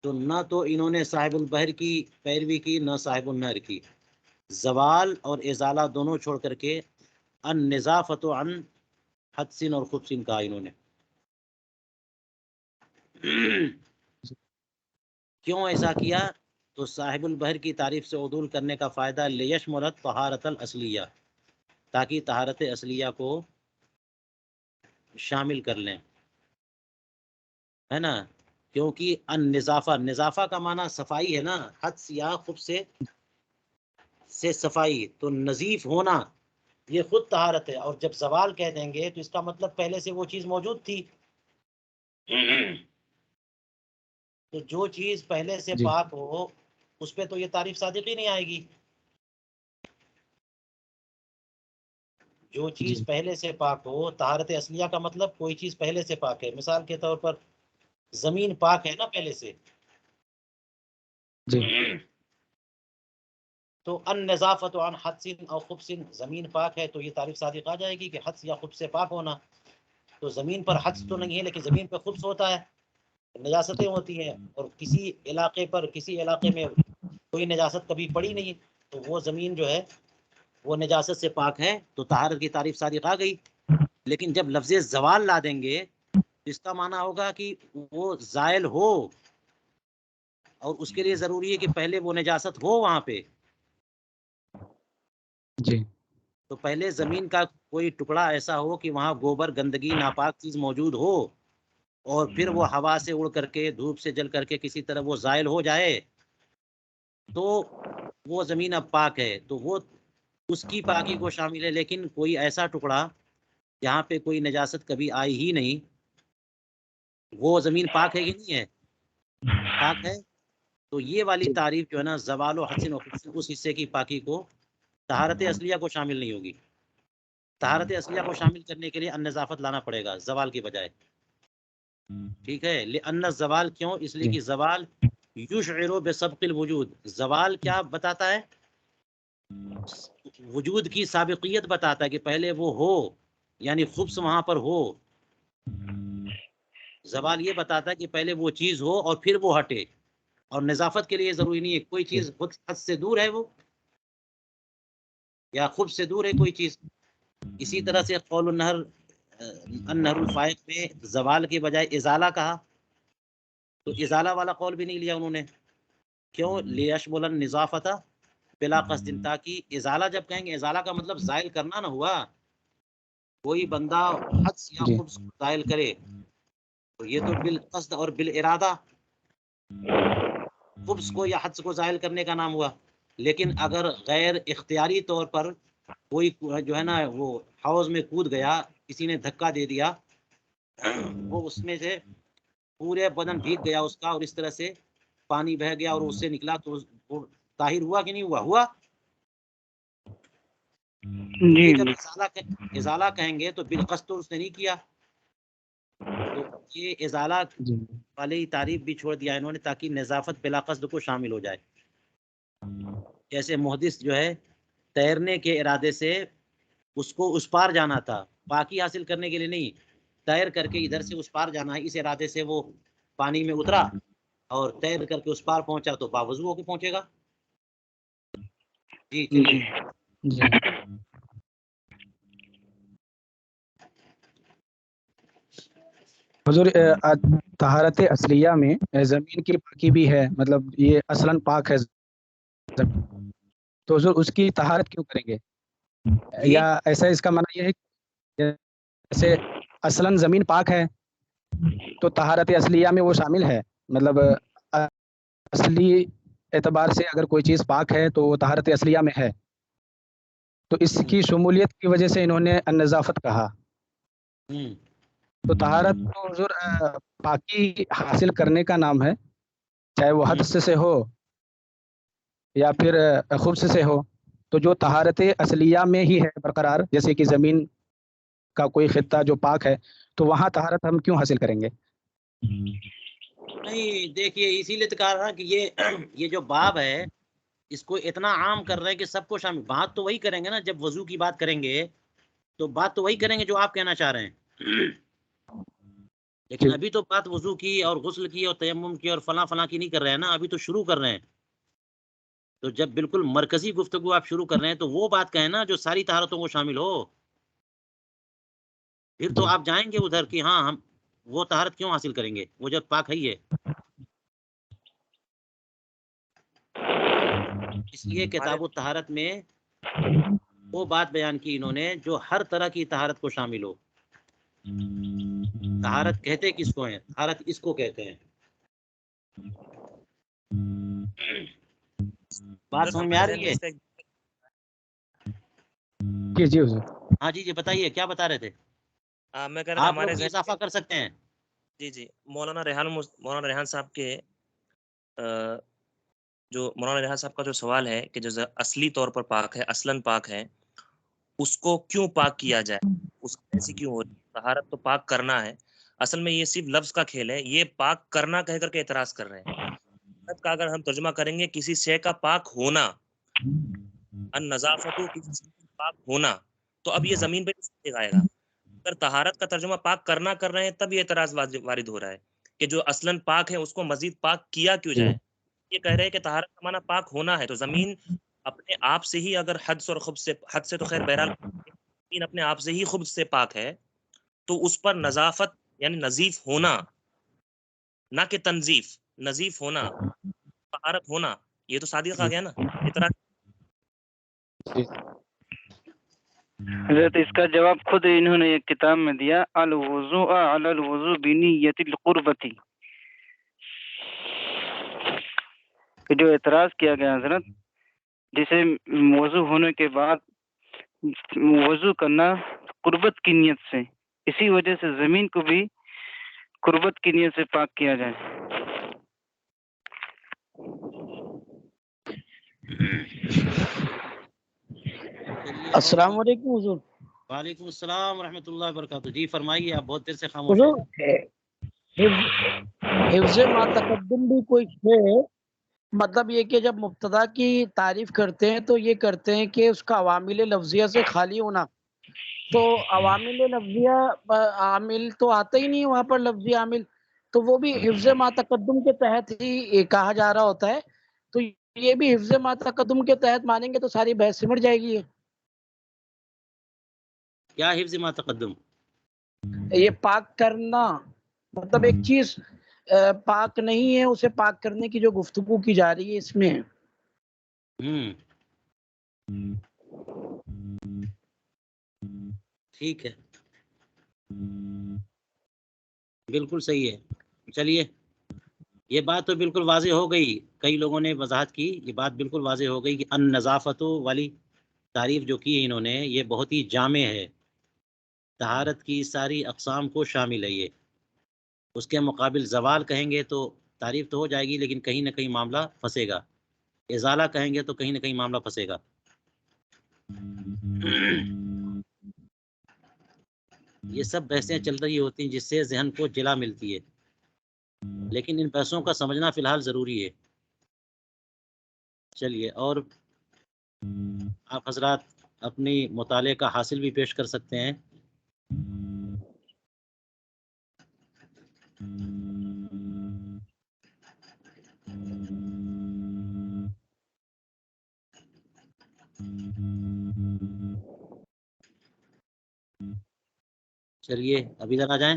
Speaker 1: تو نہ تو انہوں نے صاحب البحر کی پیروی کی، نہ صاحب النہر کی. زوال اور ازالہ دونوں چھوڑ کر کے النظافۃ عن حدث اور خبث کہا انہوں نے. کیوں ایسا کیا؟ تو صاحب البحر کی تعریف سے عدول کرنے کا فائدہ لیشمل الطہارۃ الاصلیہ، تاکہ طہارت اصلیہ کو شامل کر لیں، ہے نا. کیونکہ نظافہ کا معنی صفائی ہے نا، حدث یا خبث سے صفائی. تو نظیف ہونا یہ خود طہارت ہے. اور جب زوال کہہ دیں گے تو اس کا مطلب پہلے سے وہ چیز موجود تھی. تو جو چیز پہلے سے
Speaker 2: جی
Speaker 1: پاک ہو اس پہ تو یہ تعریف صادق ہی نہیں آئے گی. جو
Speaker 2: جی
Speaker 1: چیز پہلے سے پاک ہو، طہارت اصلیہ کا مطلب کوئی چیز پہلے سے پاک ہے. مثال کے طور پر زمین پاک ہے نا پہلے سے،
Speaker 2: جی
Speaker 1: تو النظافۃ عن حدث او خبث، زمین پاک ہے تو یہ تعریف صادق آ جائے گی کہ حدث یا خبث سے پاک ہونا. تو زمین پر حدث تو نہیں ہے، لیکن زمین پہ خبث ہوتا ہے، نجاستیں ہوتی ہیں. اور کسی علاقے میں کوئی نجاست کبھی پڑی نہیں، تو وہ زمین جو ہے وہ نجاست سے پاک ہے، تو طہارت کی تعریف صادق آ گئی. لیکن جب لفظ زوال لا دیں گے اس کا معنی ہوگا کہ وہ زائل ہو، اور اس کے لیے ضروری ہے کہ پہلے وہ نجاست ہو وہاں پہ.
Speaker 2: جی
Speaker 1: تو پہلے زمین کا کوئی ٹکڑا ایسا ہو کہ وہاں گوبر گندگی ناپاک چیز موجود ہو، اور پھر وہ ہوا سے اڑ کر کے دھوپ سے جل کر کے کسی طرح وہ زائل ہو جائے، تو وہ زمین اب پاک ہے. تو وہ اس کی پاکی کو شامل ہے. لیکن کوئی ایسا ٹکڑا جہاں پہ کوئی نجاست کبھی آئی ہی نہیں، وہ زمین پاک ہے کہ نہیں ہے؟ پاک ہے. تو یہ والی تعریف جو ہے نا زوال و حسن و خبث، اس حصے کی پاکی کو طہارت اصلیہ کو شامل نہیں ہوگی. طہارت اصلیہ کو شامل کرنے کے لیے النظافت لانا پڑے گا زوال کی بجائے. ٹھیک ہے. لأن الزوال، کیوں؟ اس لیے کہ زوال یشعر بسبق الوجود، زوال کیا بتاتا ہے؟ وجود کی سابقیت بتاتا ہے کہ پہلے وہ ہو، یعنی خبث وہاں پر ہو. زوال یہ بتاتا ہے کہ پہلے وہ چیز ہو اور پھر وہ ہٹے. اور نظافت کے لیے ضروری نہیں ہے کوئی چیز خود حد سے دور ہے وہ، یا خود سے دور ہے کوئی چیز. اسی طرح سے قول النہر النہر الفائق میں زوال کی بجائے ازالہ کہا، تو ازالہ والا قول بھی نہیں لیا انہوں نے. کیوں؟ لیشمل النظافت بلا قصد، تاکہ ازالہ جب کہیں گے، ازالہ کا مطلب زائل کرنا نہ ہوا. کوئی بندہ حدث یا
Speaker 2: جی
Speaker 1: خبث زائل کرے تو یہ تو بالقصد اور بالارادہ خبث کو یا حدث کو زائل کرنے کا نام ہوا. لیکن اگر غیر اختیاری طور پر کوئی جو ہے نا وہ حوض میں کود گیا، کسی نے دھکا دے دیا، وہ اس میں سے پورے بدن بھیگ گیا اس کا، اور اس طرح سے پانی بہہ گیا اور اس سے نکلا، تو وہ طاہر ہوا کہ نہیں ہوا؟ ہوا.
Speaker 3: جی
Speaker 1: یہ جب ازالہ کہیں گے تو بالقصد تو اس نے نہیں کیا. تو یہ ازالہ
Speaker 2: جی
Speaker 1: والی تعریف بھی چھوڑ دیا انہوں نے، تاکہ نظافت بلا قصد کو شامل ہو جائے. جیسے محدث جو ہے تیرنے کے ارادے سے اس کو اس پار جانا تھا، پاکی حاصل کرنے کے لیے نہیں، تیر کر کے ادھر سے اس پار جانا ہے، اس ارادے سے وہ پانی میں اترا اور تیر کر کے اس پار پہنچا، تو باوضو ہو کے پہنچے گا. جی چلیے.
Speaker 2: جی حضور، طہارت اصلیہ میں زمین کی پاکی بھی ہے، مطلب یہ اصلاً پاک ہے زمین، تو حضور اس کی طہارت کیوں کریں گے؟
Speaker 1: جی
Speaker 2: یا ایسا اس کا معنی یہ ہے کہ جیسے اصلاً زمین پاک ہے تو طہارت اصلیہ میں وہ شامل ہے، مطلب اصلی اعتبار سے اگر کوئی چیز پاک ہے تو وہ طہارت اصلیہ میں ہے، تو اس کی شمولیت کی وجہ سے انہوں نے النظافت کہا. تو طہارت تو حضور پاکی حاصل کرنے کا نام ہے، چاہے وہ حدث سے ہو یا پھر خبث سے ہو. تو جو طہارت اصلیہ میں ہی ہے برقرار، جیسے کہ زمین کا کوئی خطہ جو پاک ہے، تو وہاں طہارت ہم کیوں حاصل کریں گے؟
Speaker 1: نہیں، دیکھیے اسی لیے تو کہا رہا کہ یہ جو باب ہے اس کو اتنا عام کر رہے ہیں کہ سب کو شامل. بات تو وہی کریں گے نا، جب وضو کی بات کریں گے تو بات تو وہی کریں گے جو آپ کہنا چاہ رہے ہیں. لیکن ابھی تو بات وضو کی اور غسل کی اور تیمم کی اور فلاں فلاں کی نہیں کر رہے ہیں نا، ابھی تو شروع کر رہے ہیں. تو جب بالکل مرکزی گفتگو آپ شروع کر رہے ہیں تو وہ بات کہیں نا جو ساری طہارتوں کو شامل ہو. پھر تو آپ جائیں گے ادھر کہ ہاں ہم وہ طہارت کیوں حاصل کریں گے، وہ جب پاک ہے ہی ہے. اس لیے کتاب الطہارت میں وہ بات بیان کی انہوں نے جو ہر طرح کی طہارت کو شامل ہو. طہارت کہتے کس کو ہیں؟ طہارت اس کو کہتے ہیں. بات سمجھ میں آ رہی ہے؟
Speaker 2: جی جی حضور.
Speaker 1: ہاں جی بتائیے کیا بتا رہے تھے
Speaker 3: میں کہہ رہا تھا
Speaker 1: آپ؟
Speaker 3: ہمارے
Speaker 1: لوگ بھی اضافہ کر سکتے ہیں.
Speaker 3: جی مولانا ریحان صاحب کے جو مولانا ریحان صاحب کا جو سوال ہے کہ جو اصلی طور پر پاک ہے، اصلاً پاک ہے، اس کو کیوں پاک کیا جائے، اس ایسی کیوں ہو رہی ہے؟ طہارت تو پاک کرنا ہے، اصل میں یہ صرف لفظ کا کھیل ہے. یہ پاک کرنا کہہ کر کے اعتراض کر رہے ہیں. طہارت کا اگر ہم ترجمہ کریں گے کسی شے کا پاک ہونا، النظافت کسی شے کا پاک ہونا، تو اب یہ زمین پہ کس آئے گا؟ اگر طہارت کا ترجمہ پاک کرنا کر رہے ہیں تب یہ اعتراض وارد ہو رہا ہے کہ جو اصلاً پاک ہے اس کو مزید پاک کیا کیوں جائے. یہ کہہ رہے ہیں کہ طہارت کا معنی پاک ہونا ہے، تو زمین اپنے آپ سے ہی اگر حدث اور خبث سے، حد سے تو خیر بہرحال زمین اپنے آپ سے ہی خبث سے پاک ہے، تو اس پر نظافت یعنی نظیف ہونا، نہ کہ تنظیف، نظیف ہونا، طہارت ہونا، یہ تو صادق آ گیا نا. اعتراض
Speaker 4: حضرت اس کا جواب خود انہوں نے ایک کتاب میں دیا، الوضوء علی الوضوء بنیت القربتی، کہ جو اعتراض کیا گیا حضرت، جسے وضو ہونے کے بعد وضو کرنا قربت کی نیت سے، اسی وجہ سے زمین کو بھی قربت کی نیت سے پاک کیا جائے.
Speaker 5: السلام علیکم حضور.
Speaker 1: وعلیکم السلام ورحمۃ اللہ وبرکاتہ. جی فرمائیے, آپ بہت دیر سے خاموش
Speaker 5: حضور
Speaker 1: ہیں.
Speaker 5: حفظ ما تقدم بھی کوئی ہے؟ مطلب یہ کہ جب مبتدا کی تعریف کرتے ہیں تو یہ کرتے ہیں کہ اس کا عوامل لفظیہ سے خالی ہونا. تو عوامل لفظیہ عامل تو آتا ہی نہیں وہاں پر لفظی عامل, تو وہ بھی حفظ ما تقدم کے تحت ہی کہا جا رہا ہوتا ہے. تو یہ بھی حفظ ما تقدم کے تحت مانیں گے تو ساری بحث سمٹ جائے گی.
Speaker 1: کیا حفظ ما تقدم؟
Speaker 5: یہ پاک کرنا, مطلب ایک چیز پاک نہیں ہے, اسے پاک کرنے کی جو گفتگو کی جا رہی ہے اس میں.
Speaker 1: ٹھیک ہے, بالکل صحیح ہے. چلیے, یہ بات تو بالکل واضح ہو گئی, کئی لوگوں نے وضاحت کی, یہ بات بالکل واضح ہو گئی کہ ان نظافتوں والی تعریف جو کی ہے انہوں نے, یہ بہت ہی جامع ہے, طہارت کی ساری اقسام کو شامل ہے یہ. اس کے مقابل زوال کہیں گے تو تعریف تو ہو جائے گی, لیکن کہیں نہ کہیں معاملہ پھنسے گا. ازالہ کہیں گے تو کہیں نہ کہیں معاملہ پھنسے گا. یہ سب بحثیں چل رہی ہوتی ہیں جس سے ذہن کو جلا ملتی ہے, لیکن ان بحثوں کا سمجھنا فی الحال ضروری ہے. چلیے, اور آپ حضرات اپنی مطالعے کا حاصل بھی پیش کر سکتے ہیں. چلیے ابھی تک آ جائیں.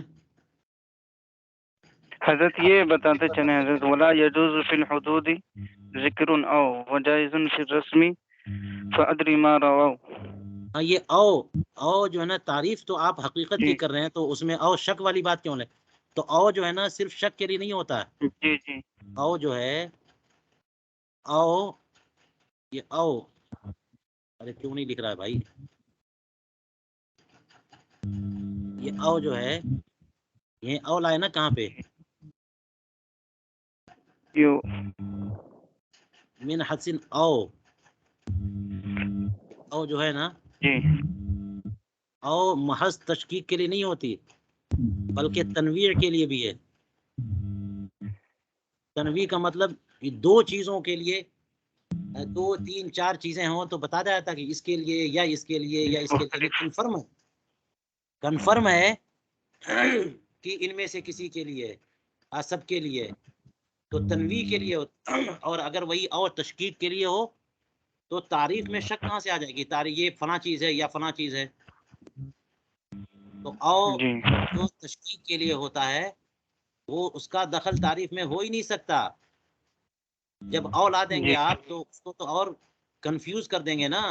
Speaker 4: حضرت یہ بتاتے چلیں حضرت, ولا يجوز فی الحدود ذکر او وجائز فی الرسم فادری ما رواو.
Speaker 1: ہاں, یہ او جو ہے نا, تعریف تو آپ حقیقت کی کر رہے ہیں, تو اس میں او شک والی بات کیوں لیں؟ تو او جو ہے نا صرف شک کے لیے نہیں ہوتا ہے.
Speaker 4: جی جی,
Speaker 1: او جو ہے, او یہ او, ارے کیوں نہیں لکھ رہا ہے بھائی؟ یہ او جو ہے, یہ او لائے نا کہاں پہ؟
Speaker 4: یو
Speaker 1: من حسن او جو ہے نا,
Speaker 4: جی
Speaker 1: او محض تشکیک کے لیے نہیں ہوتی, بلکہ تنویع کے لیے بھی ہے. تنویع کا مطلب یہ دو چیزوں کے لیے, 2 3 4 چیزیں ہوں تو بتا جاتا کہ اس کے لیے یا اس کے لیے یا اس کے لیے. کنفرم ہے کہ ان میں سے کسی کے لیے, سب کے لیے, تو تنویع کے لیے. اور اگر وہی اور تشکیک کے لیے ہو تو تعریف میں شک کہاں سے آ جائے گی؟ تعریف یہ فلاں چیز ہے یا فلاں چیز ہے. تو او
Speaker 4: جی
Speaker 1: جو تشکیک کے لیے ہوتا ہے وہ اس کا دخل تعریف میں ہو ہی نہیں سکتا. جب او لا دیں گے آپ تو اس کو تو اور کنفیوز کر دیں گے نا,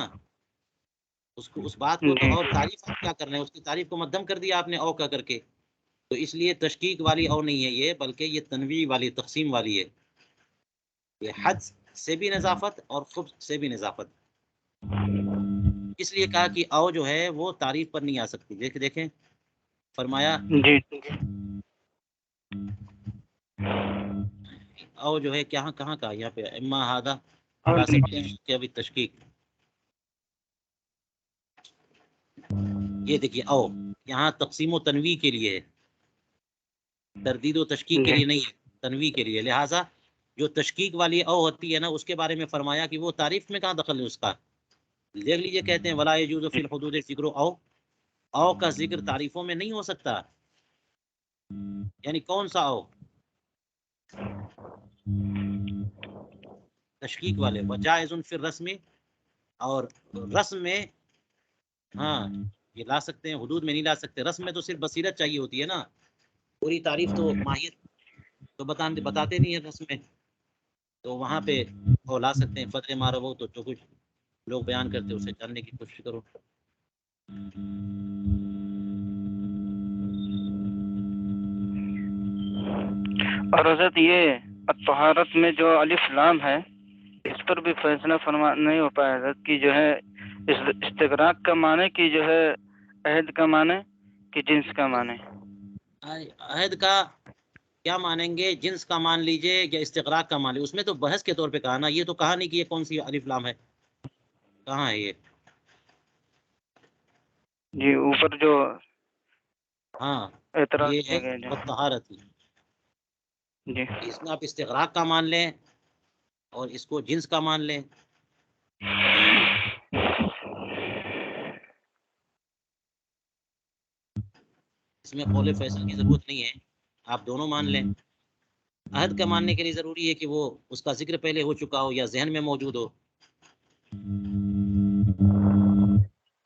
Speaker 1: اس بات کو تو. اور تعریف آپ کیا کر رہے ہیں, اس کی تعریف کو مدھم کر دیا آپ نے او کا کر کے. تو اس لیے تشکیک والی او نہیں ہے یہ, بلکہ یہ تنویع والی, تقسیم والی ہے. یہ حد سے بھی نظافت اور خبث سے بھی نظافت. اس لیے کہا کہ او جو ہے وہ تعریف پر نہیں آ سکتی. دیکھیں فرمایا
Speaker 4: جی
Speaker 1: او جو ہے کہاں کا, یہاں پہ اما ہادہ لا سکتے ہیں کہ ابھی تشکیک. یہ دیکھیے او یہاں تقسیم و تنویع کے لیے ہے, تردید و تشکیک کے لیے نہیں ہے, تنویع کے لیے. لہٰذا جو تشکیک والی او ہوتی ہے نا, اس کے بارے میں فرمایا کہ وہ تعریف میں کہاں دخل ہے اس کا. دیکھ لیجیے, کہتے ہیں ولا یجوز فی الحدود ذکر او کا ذکر تعریفوں میں نہیں ہو سکتا. یعنی کون سا او؟ تشکیک والے. وجائز فی الرسم, اور رسم میں ہاں یہ لا سکتے ہیں, حدود میں نہیں لا سکتے. رسم میں تو صرف بصیرت چاہیے ہوتی ہے نا, پوری تعریف تو ماہیت تو بتاتے نہیں ہیں رسم میں, تو وہاں پہ وہ لا سکتے ہیں. فتح مارو وہ تو جو کچھ لوگ بیان کرتے اسے جاننے کی کوشش کرو.
Speaker 4: اور حضرت یہ طہارت میں جو الف لام ہے, اس پر بھی فیصلہ فرما نہیں ہو پایا حضرت کی جو ہے استغراق کا معنی کی جو ہے عہد کا معنی کہ جنس کا معنی.
Speaker 1: عہد کا کیا مانیں گے؟ جنس کا مان لیجئے یا استغراق کا مان لیجئے. اس میں تو بحث کے طور پہ کہا نا، یہ تو کہا نہیں کہ یہ کون سی الف لام ہے. کہاں ہے یہ؟
Speaker 4: جی اوپر جو
Speaker 1: ہاں
Speaker 4: اعتراض
Speaker 1: یہ
Speaker 4: کیا گیا جو
Speaker 1: طہارت.
Speaker 4: جی
Speaker 1: اس میں آپ استغراق کا مان لیں اور اس کو جنس کا مان لیں. اس میں قول فیصل کی ضرورت نہیں ہے، آپ دونوں مان لیں. عہد کا ماننے کے لیے ضروری ہے کہ وہ اس کا ذکر پہلے ہو چکا ہو یا ذہن میں موجود ہو.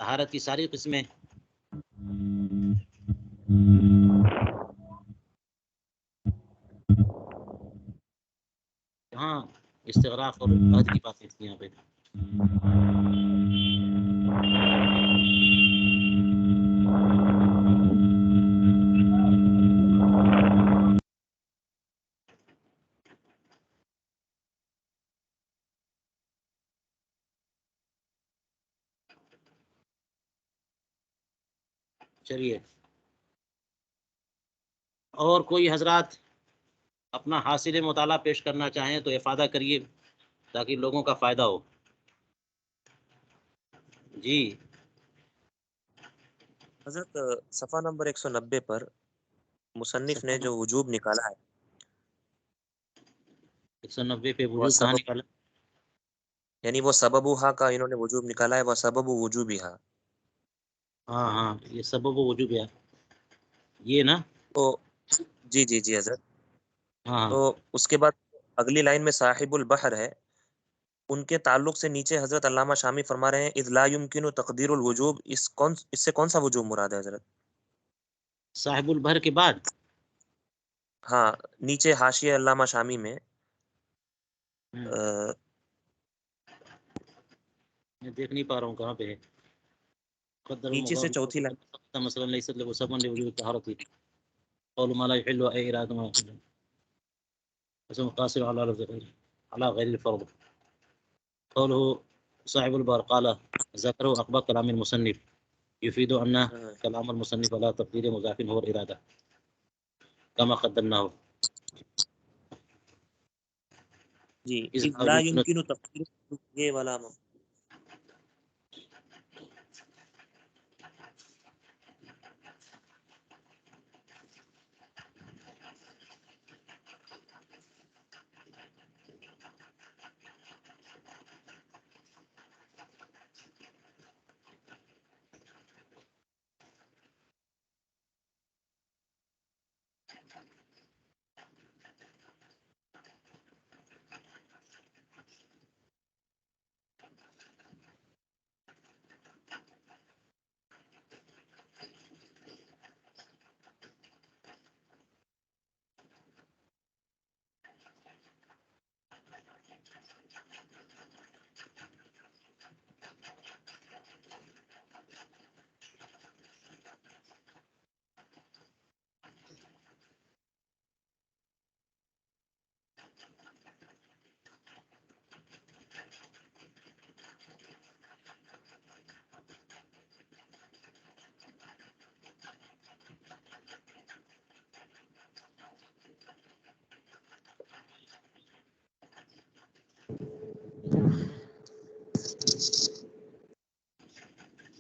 Speaker 1: طہارت کی ساری قسمیں ہاں استغراق اور عہد کی باتیں تھیں یہاں پہ. چلیے اور کوئی حضرات اپنا حاصل مطالعہ پیش کرنا چاہیں تو افادہ کریے تاکہ لوگوں کا فائدہ ہو. جی
Speaker 3: حضرت صفحہ نمبر 190 پر مصنف نے جو وجوب نکالا ہے
Speaker 1: 190 پہ
Speaker 3: وہ
Speaker 1: وجوب کہاں
Speaker 3: سبب،
Speaker 1: نکالا؟
Speaker 3: یعنی وہ سببوہا کا انہوں نے وجوب نکالا ہے، وہ سبب وجوبہا.
Speaker 1: ہاں ہاں یہ سبب و وجوب ہے یہ نا.
Speaker 3: تو جی جی جی حضرت.
Speaker 1: ہاں
Speaker 3: تو اس کے بعد اگلی لائن میں صاحب البحر ہے، ان کے تعلق سے نیچے حضرت علامہ شامی فرما رہے ہیں اذ لا يمكن تقدیر الوجوب. اس سے کون سا وجوب مراد ہے حضرت؟
Speaker 1: صاحب البحر کے بعد
Speaker 3: ہاں نیچے حاشیہ علامہ شامی میں
Speaker 1: میں دیکھ نہیں پا رہا ہوں کہاں پہ ہے. قدر
Speaker 3: نیچے سے چوتھی لائن.
Speaker 1: مثلا ليست له سبب لوجود الطهارة قول ما لا يحل اي اراده ما يحل اسم قاصر على غير الفرض. قوله صاحب البحر قال ذكره اقبل كلام المصنف يفيد ان كلام المصنف على تقدير مضاف هو الاراده كما قدمناه.
Speaker 3: جی
Speaker 1: اذ
Speaker 3: اذ لا يمكن تقدیر یہ والا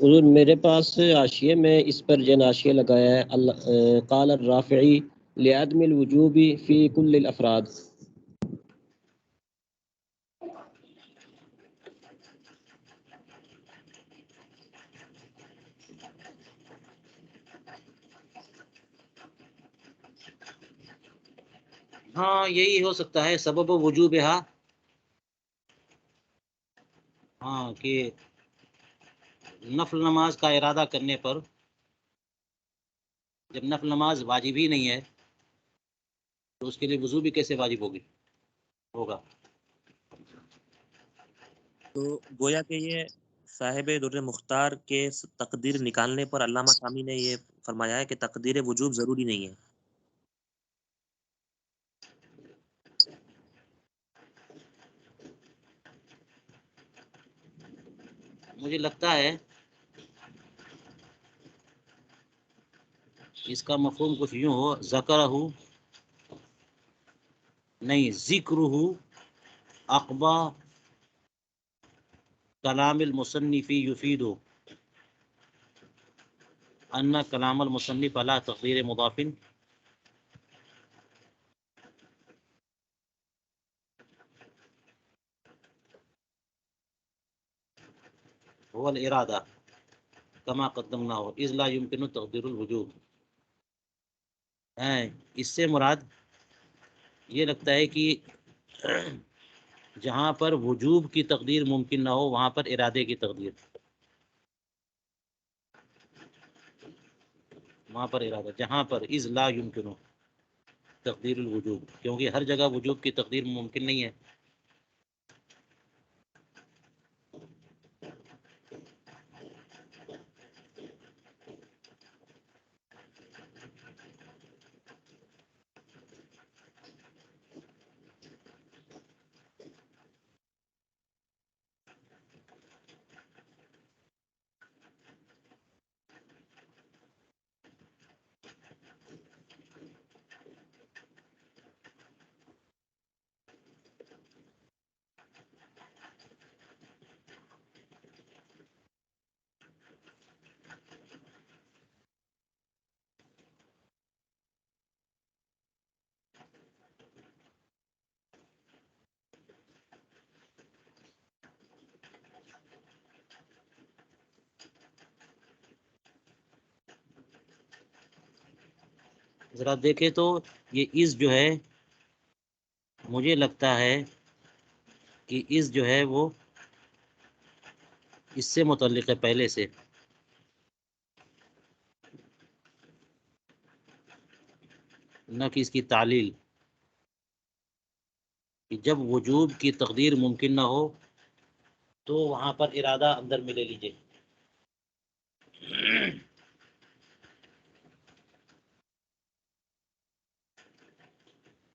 Speaker 6: حضور میرے پاس حاشیے میں اس پر جن حاشیہ لگایا ہے قال الرافعی لعدم الوجوب فی کل الافراد.
Speaker 1: ہاں یہی ہو سکتا ہے سبب وجوب ہے. ہاں کہ نفل نماز کا ارادہ کرنے پر جب نفل نماز واجب ہی نہیں ہے تو اس کے لیے وضو بھی کیسے واجب ہوگا.
Speaker 3: تو گویا کہ یہ صاحب در مختار کے تقدیر نکالنے پر علامہ شامی نے یہ فرمایا ہے کہ تقدیر وجوب ضروری نہیں ہے.
Speaker 1: مجھے لگتا ہے اس کا مفہوم کچھ یوں ہو ذکرہ نہیں، ذکرہ اقبا کلام المصنف یفید ان کلام المصنف علی تقدیر مضاف هو الارادہ کما قدمناہ اذ لا يمکن تقدیر الوجوب. اس سے مراد یہ لگتا ہے کہ جہاں پر وجوب کی تقدیر ممکن نہ ہو وہاں پر ارادے کی تقدیر، وہاں پر ارادہ، جہاں پر اذ لا يمکن تقدیر الوجوب، کیونکہ ہر جگہ وجوب کی تقدیر ممکن نہیں ہے. ذرا دیکھیں تو یہ از جو ہے، مجھے لگتا ہے کہ از جو ہے وہ اس سے متعلق ہے پہلے سے، نہ کہ اس کی تعلیل، کہ جب وجوب کی تقدیر ممکن نہ ہو تو وہاں پر ارادہ اندر میں لے لیجیے.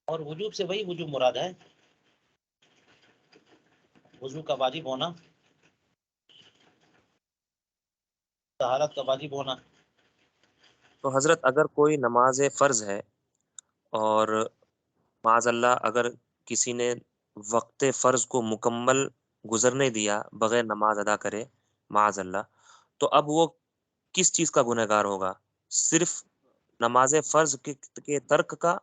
Speaker 1: اور وجوب سے وہی وجوب مراد ہے، وضو کا واجب ہونا، طہارت کا واجب ہونا.
Speaker 3: تو حضرت اگر کوئی نماز فرض ہے اور معاذ اللہ اگر کسی نے وقت فرض کو مکمل گزرنے دیا بغیر نماز ادا کرے معاذ اللہ، تو اب وہ کس چیز کا گنہگار ہوگا؟ صرف نماز فرض کے ترک کا،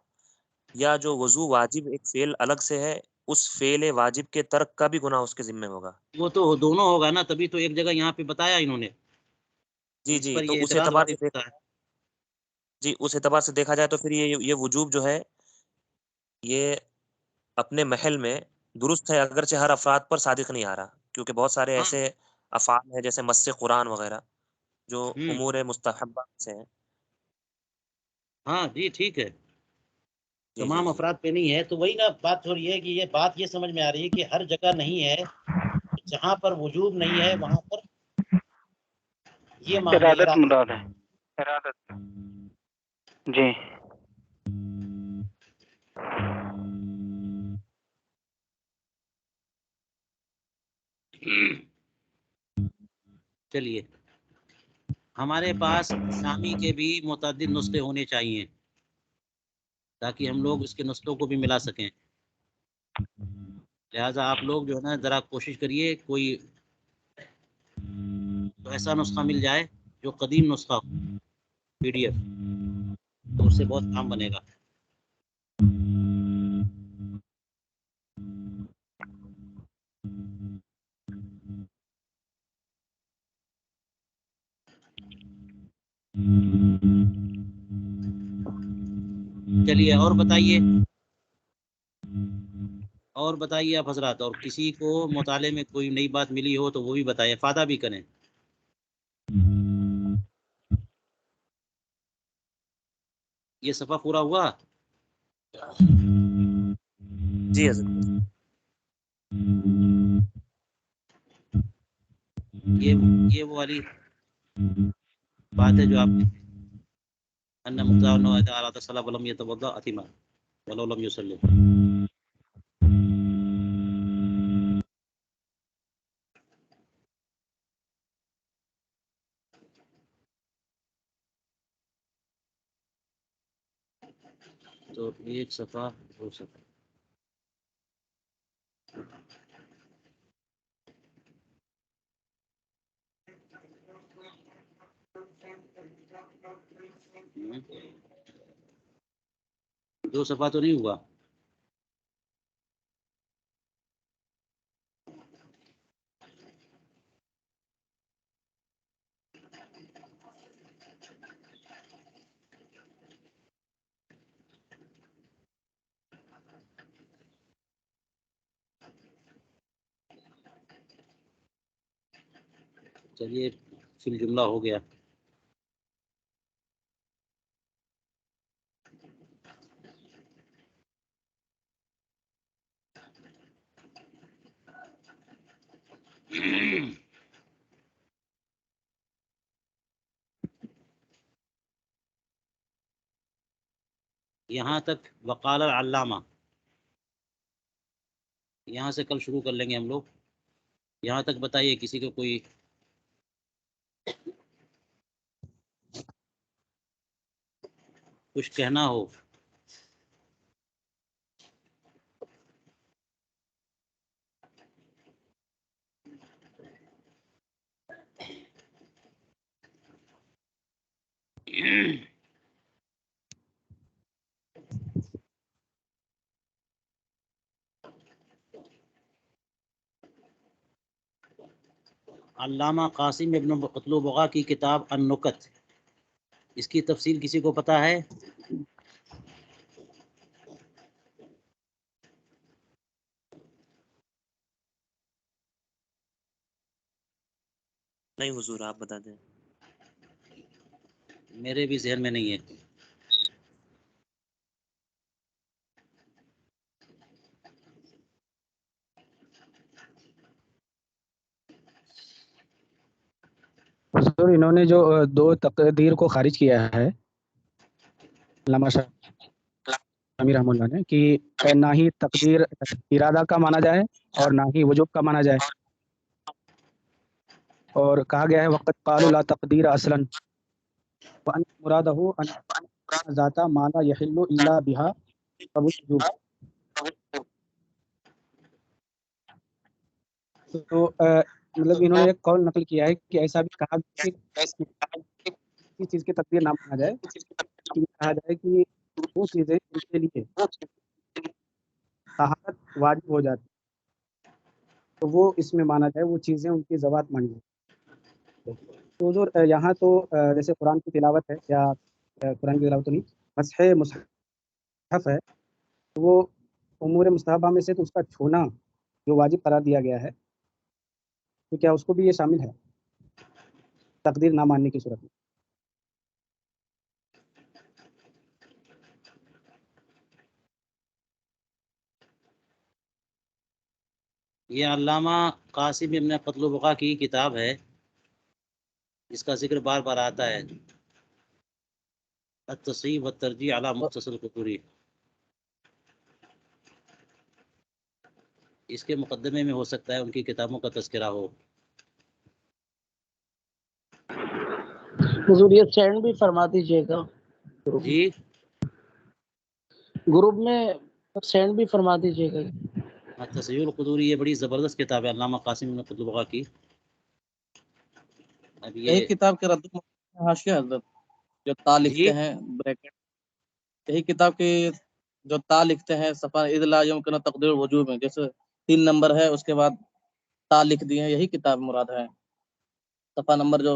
Speaker 3: یا جو وضو واجب ایک فعل الگ سے ہے اس فعل واجب کے ترک کا بھی گناہ اس کے ذمہ ہوگا؟
Speaker 1: وہ تو دونوں ہوگا نا، تبھی تو ایک جگہ یہاں پہ بتایا انہوں نے،
Speaker 3: جی
Speaker 1: اس
Speaker 3: جی،
Speaker 1: پر
Speaker 3: تو
Speaker 1: یہ
Speaker 3: اس
Speaker 1: اعتراض
Speaker 3: اعتبار سے
Speaker 1: واضح ہوتا ہے.
Speaker 3: جی اس اعتبار سے دیکھا جائے تو پھر یہ وجوب جو ہے یہ اپنے محل میں درست ہے، اگرچہ ہر افراد پر صادق نہیں آ رہا، کیونکہ بہت سارے
Speaker 1: ہاں
Speaker 3: ایسے افعال ہیں جیسے مس قرآن وغیرہ جو
Speaker 1: ہوں
Speaker 3: امور مستحبہ سے ہیں.
Speaker 1: ہاں جی ٹھیک ہے،
Speaker 3: جی جی
Speaker 1: تمام
Speaker 3: جی
Speaker 1: افراد پہ نہیں ہے. تو وہی نا بات ہو رہی ہے کہ یہ بات یہ سمجھ میں آ رہی ہے کہ ہر جگہ نہیں ہے، جہاں پر وجوب نہیں ہے وہاں پر یہ
Speaker 4: ارادت
Speaker 1: ارادہ.
Speaker 4: مراد ہے، ارادت. جی
Speaker 1: چلیے، ہمارے پاس شامی کے بھی متعدد نسخے ہونے چاہیے تاکہ ہم لوگ اس کے نسخوں کو بھی ملا سکیں. لہٰذا آپ لوگ جو ہے نا ذرا کوشش کریے کوئی تو ایسا نسخہ مل جائے جو قدیم نسخہ ہو، PDF، تو اس سے بہت کام بنے گا. چلیے اور بتائیے، اور بتائیے آپ حضرات، اور کسی کو مطالعے میں کوئی نئی بات ملی ہو تو وہ بھی بتائیں، افادہ بھی کریں. یہ صفحہ پورا ہوا؟
Speaker 3: جی حضرت.
Speaker 1: یہ وہ والی بات ہے جو آپ نے ان مقدار نو اراد الصلاۃ ولم يتوضا اثما ولو لم يصلي. تو ایک صفحہ، دو صفحہ دو صفحہ تو نہیں ہوا. چلیے فی الجملہ ہو گیا. یہاں تک وقال العلامہ، یہاں سے کل شروع کر لیں گے ہم لوگ. یہاں تک بتائیے کسی کو کوئی کچھ کہنا ہو. علامہ قاسم ابن قتلبغہ کی کتاب النکت، اس کی تفصیل کسی کو پتہ ہے؟
Speaker 3: نہیں حضور آپ بتا دیں.
Speaker 1: میرے بھی ذہن میں نہیں ہے.
Speaker 2: حضور انہوں نے جو دو تقدیر کو خارج کیا ہے علامہ شامی رحمہ اللہ نے، کہ نہ ہی تقدیر ارادہ کا مانا جائے اور نہ ہی وجوب کا مانا جائے، اور کہا گیا ہے وقت قالوا لا تقدیر اصلا وان مرادہ ان ذات ما لا يحل الا بها فوجوب. تو مطلب انہوں نے ایک قول نقل کیا ہے کہ ایسا بھی کہا کہ کسی چیز کی تقدیر نہ مانا جائے، یہ کہا جائے کہ وہ چیزیں ان کے لیے طہارت واجب ہو جاتی تو وہ اس میں مانا جائے، وہ چیزیں ان کی ذوات مانی جائے. تو حضور یہاں تو جیسے قرآن کی تلاوت ہے یا قرآن کی تلاوت تو نہیں، مسح مصحف ہے، تو وہ امور مستحبہ میں سے تو اس کا چھونا جو واجب قرار دیا گیا ہے، تو کیا اس کو بھی یہ شامل ہے تقدیر نہ ماننے کی صورت میں؟
Speaker 1: یہ علامہ قاسم ابن قتلبغہ کی کتاب ہے، اس کا ذکر بار بار آتا ہے، التصحیح والترجیح علی مختصر القطوری. اس کے مقدمے میں ہو سکتا ہے ان کی کتابوں کا تذکرہ ہو.
Speaker 5: حضور یہ سینڈ بھی فرما دیجیے گا
Speaker 1: جی
Speaker 5: گروپ میں، سینڈ بھی فرما دیجیے گا.
Speaker 1: تصحیح القدوری یہ بڑی زبردست کتاب ہے علامہ قاسم ابن قتلبغہ کی. اب
Speaker 7: یہی
Speaker 1: یہ
Speaker 7: کتاب کے رد حاشیہ حضرت جو تا
Speaker 1: جی
Speaker 7: لکھتے ہیں بریکٹ، یہی کتاب کی جو تا لکھتے ہیں صفحہ اذ لا یمکن تقدیر وجوب میں، جیسے 3 نمبر ہے اس کے بعد تا لکھ دیے ہیں، یہی کتاب مراد ہے. صفحہ نمبر جو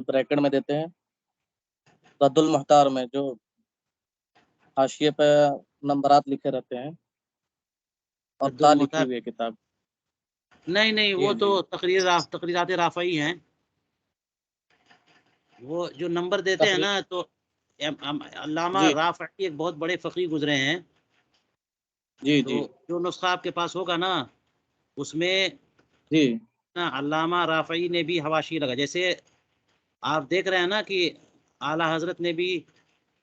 Speaker 7: بریکٹ میں دیتے ہیں رد المحتار میں جو حاشیے پہ نمبرات لکھے رہتے ہیں اور
Speaker 1: رد
Speaker 7: تا لکھی
Speaker 1: المحتار،
Speaker 7: ہوئی ہے کتاب.
Speaker 1: نہیں وہ
Speaker 7: جی
Speaker 1: تو
Speaker 7: جی
Speaker 1: تقریرات رافعی ہیں. وہ جو نمبر دیتے ہیں
Speaker 7: تقریر
Speaker 1: نا، تو علامہ
Speaker 7: جی
Speaker 1: رافعی ایک بہت بڑے فقیہ گزرے ہیں.
Speaker 7: جی
Speaker 1: تو
Speaker 7: جی
Speaker 1: جو نسخہ آپ کے پاس ہوگا نا، اس میں
Speaker 7: جی
Speaker 1: علامہ رافعی نے بھی حواشی لگا. جیسے آپ دیکھ رہے ہیں نا کہ اعلیٰ حضرت نے بھی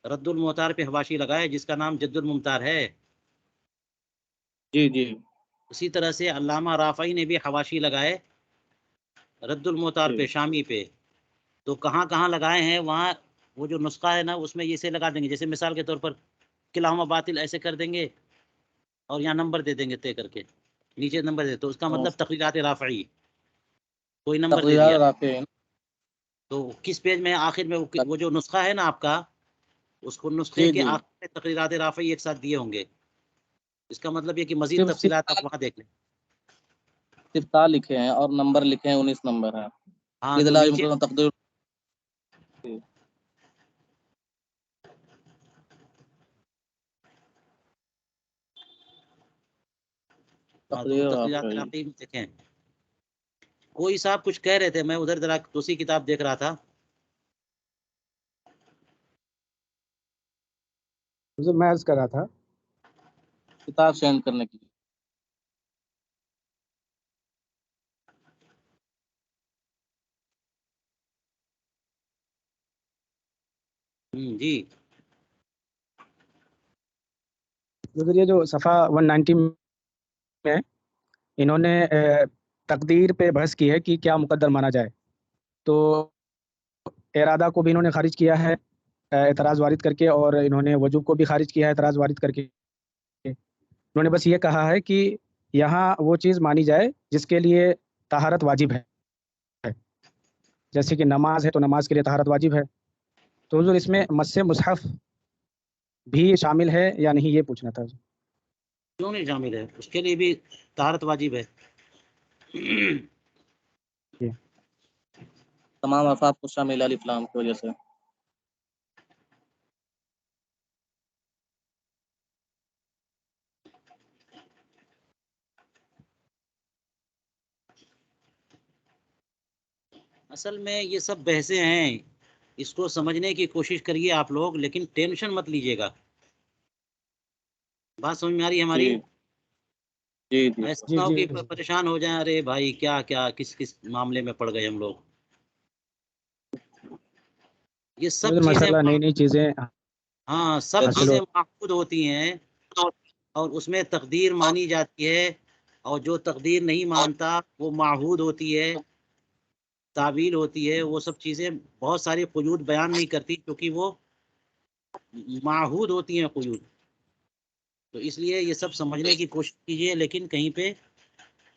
Speaker 1: رد المحتار پہ حواشی لگائے جس کا نام جد الممتار ہے.
Speaker 7: جی جی
Speaker 1: اسی طرح سے علامہ رافعی نے بھی حواشی لگائے رد المحتار
Speaker 7: جی
Speaker 1: پہ، شامی پہ. تو کہاں کہاں لگائے ہیں وہاں وہ جو نسخہ ہے نا اس میں یہ سے لگا دیں گے. جیسے مثال کے طور پر کلاہما باطل ایسے کر دیں گے اور یہاں نمبر دے دیں گے طے کر کے، نیچے نمبر دے، تو اس کا مطلب تقریرات رافعی، کوئی نمبر دے دیا.
Speaker 7: تقریرات رافع
Speaker 1: تو کس پیج میں آخر میں وہ جو نسخہ ہے نا آپ کا، اس کو نسخے
Speaker 7: جی
Speaker 1: کے
Speaker 7: جی
Speaker 1: آخر میں تقریرات رافعی ایک ساتھ دیے ہوں گے. اس کا مطلب یہ کہ مزید
Speaker 7: صرف
Speaker 1: تفصیلات آپ وہاں دیکھ لیں.
Speaker 7: صرف تا لکھے ہیں اور نمبر لکھے ہیں 19 نمبر ہے.
Speaker 1: ہاں تو
Speaker 7: ادلا
Speaker 1: نیچے
Speaker 7: يمكن تقدير
Speaker 1: ہاں تو وہ
Speaker 7: تقدیر
Speaker 1: تقریرات
Speaker 7: رافعی.
Speaker 1: رافعی میں دیکھیں. کوئی صاحب کچھ کہہ رہے تھے، میں ادھر ذرا دوسری کتاب دیکھ رہا تھا.
Speaker 2: میں عرض کر رہا تھا
Speaker 7: کتاب سینڈ کرنے کی.
Speaker 1: جی
Speaker 2: یہ جو صفحہ 190 میں انہوں نے تقدیر پہ بحث کی ہے کہ کیا مقدر مانا جائے. تو ارادہ کو بھی انہوں نے خارج کیا ہے اعتراض وارد کر کے، اور انہوں نے وجوب کو بھی خارج کیا ہے اعتراض وارد کر کے. انہوں نے بس یہ کہا ہے کہ یہاں وہ چیز مانی جائے جس کے لیے طہارت واجب ہے. جیسے کہ نماز ہے تو نماز کے لیے طہارت واجب ہے. تو حضور اس میں مس مصحف بھی شامل ہے یا نہیں، یہ پوچھنا تھا.
Speaker 1: کیوں نہیں شامل ہے؟ اس کے لیے بھی طہارت واجب ہے.
Speaker 7: تمام افعال کو شامل الف لام کی وجہ سے.
Speaker 1: اصل میں یہ سب بحثیں ہیں، اس کو سمجھنے کی کوشش کریے آپ لوگ، لیکن ٹینشن مت لیجیے گا. بات سمجھ میں آ رہی ہے ہماری؟
Speaker 7: جی جی جی
Speaker 1: ایسا
Speaker 2: جی
Speaker 1: نہ ہو
Speaker 2: جی
Speaker 1: کہ پریشان ہو جائیں، ارے بھائی کیا کیا کس کس معاملے میں پڑ گئے ہم لوگ. یہ سب چیزیں
Speaker 2: ماشاءاللہ نئی نئی چیزیں
Speaker 1: ہاں سب
Speaker 2: حاصل
Speaker 1: چیزیں معقود ہوتی ہیں، اور اس میں تقدیر مانی جاتی ہے، اور جو تقدیر نہیں مانتا وہ معہود ہوتی ہے، تعویل ہوتی ہے. وہ سب چیزیں بہت ساری قیود بیان نہیں کرتی کیونکہ وہ معہود ہوتی ہیں قیود. تو اس لیے یہ سب سمجھنے کی کوشش کیجیے، لیکن کہیں پہ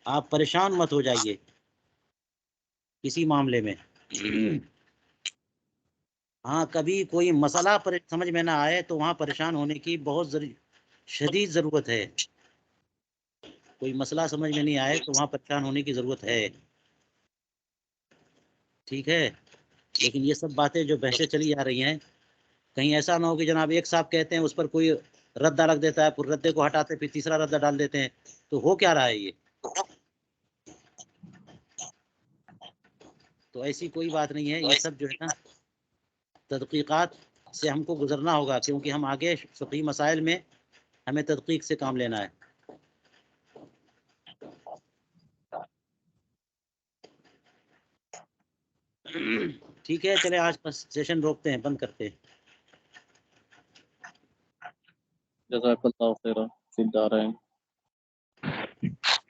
Speaker 1: آپ پریشان مت ہو جائیے کسی معاملے میں. ہاں کبھی کوئی مسئلہ سمجھ میں نہ آئے تو وہاں پریشان ہونے کی بہت شدید ضرورت ہے. کوئی مسئلہ سمجھ میں نہیں آئے تو وہاں پریشان ہونے کی ضرورت ہے. ٹھیک ہے، لیکن یہ سب باتیں جو بحثیں چلی جا رہی ہیں، کہیں ایسا نہ ہو کہ جناب ایک صاحب کہتے ہیں اس پر کوئی ردہ رکھ دیتا ہے، پھر ردے کو ہٹاتے پھر تیسرا ردہ ڈال دیتے ہیں. تو ہو کیا رہا ہے یہ؟ تو ایسی کوئی بات نہیں ہے. یہ سب جو ہے نا تحقیقات سے ہم کو گزرنا ہوگا، کیونکہ ہم آگے فقہی مسائل میں ہمیں تحقیق سے کام لینا ہے. ٹھیک ہے، چلے آج کا سیشن روکتے ہیں، بند کرتے ہیں.
Speaker 7: جزاک اللہ خیرا. فی الدارین.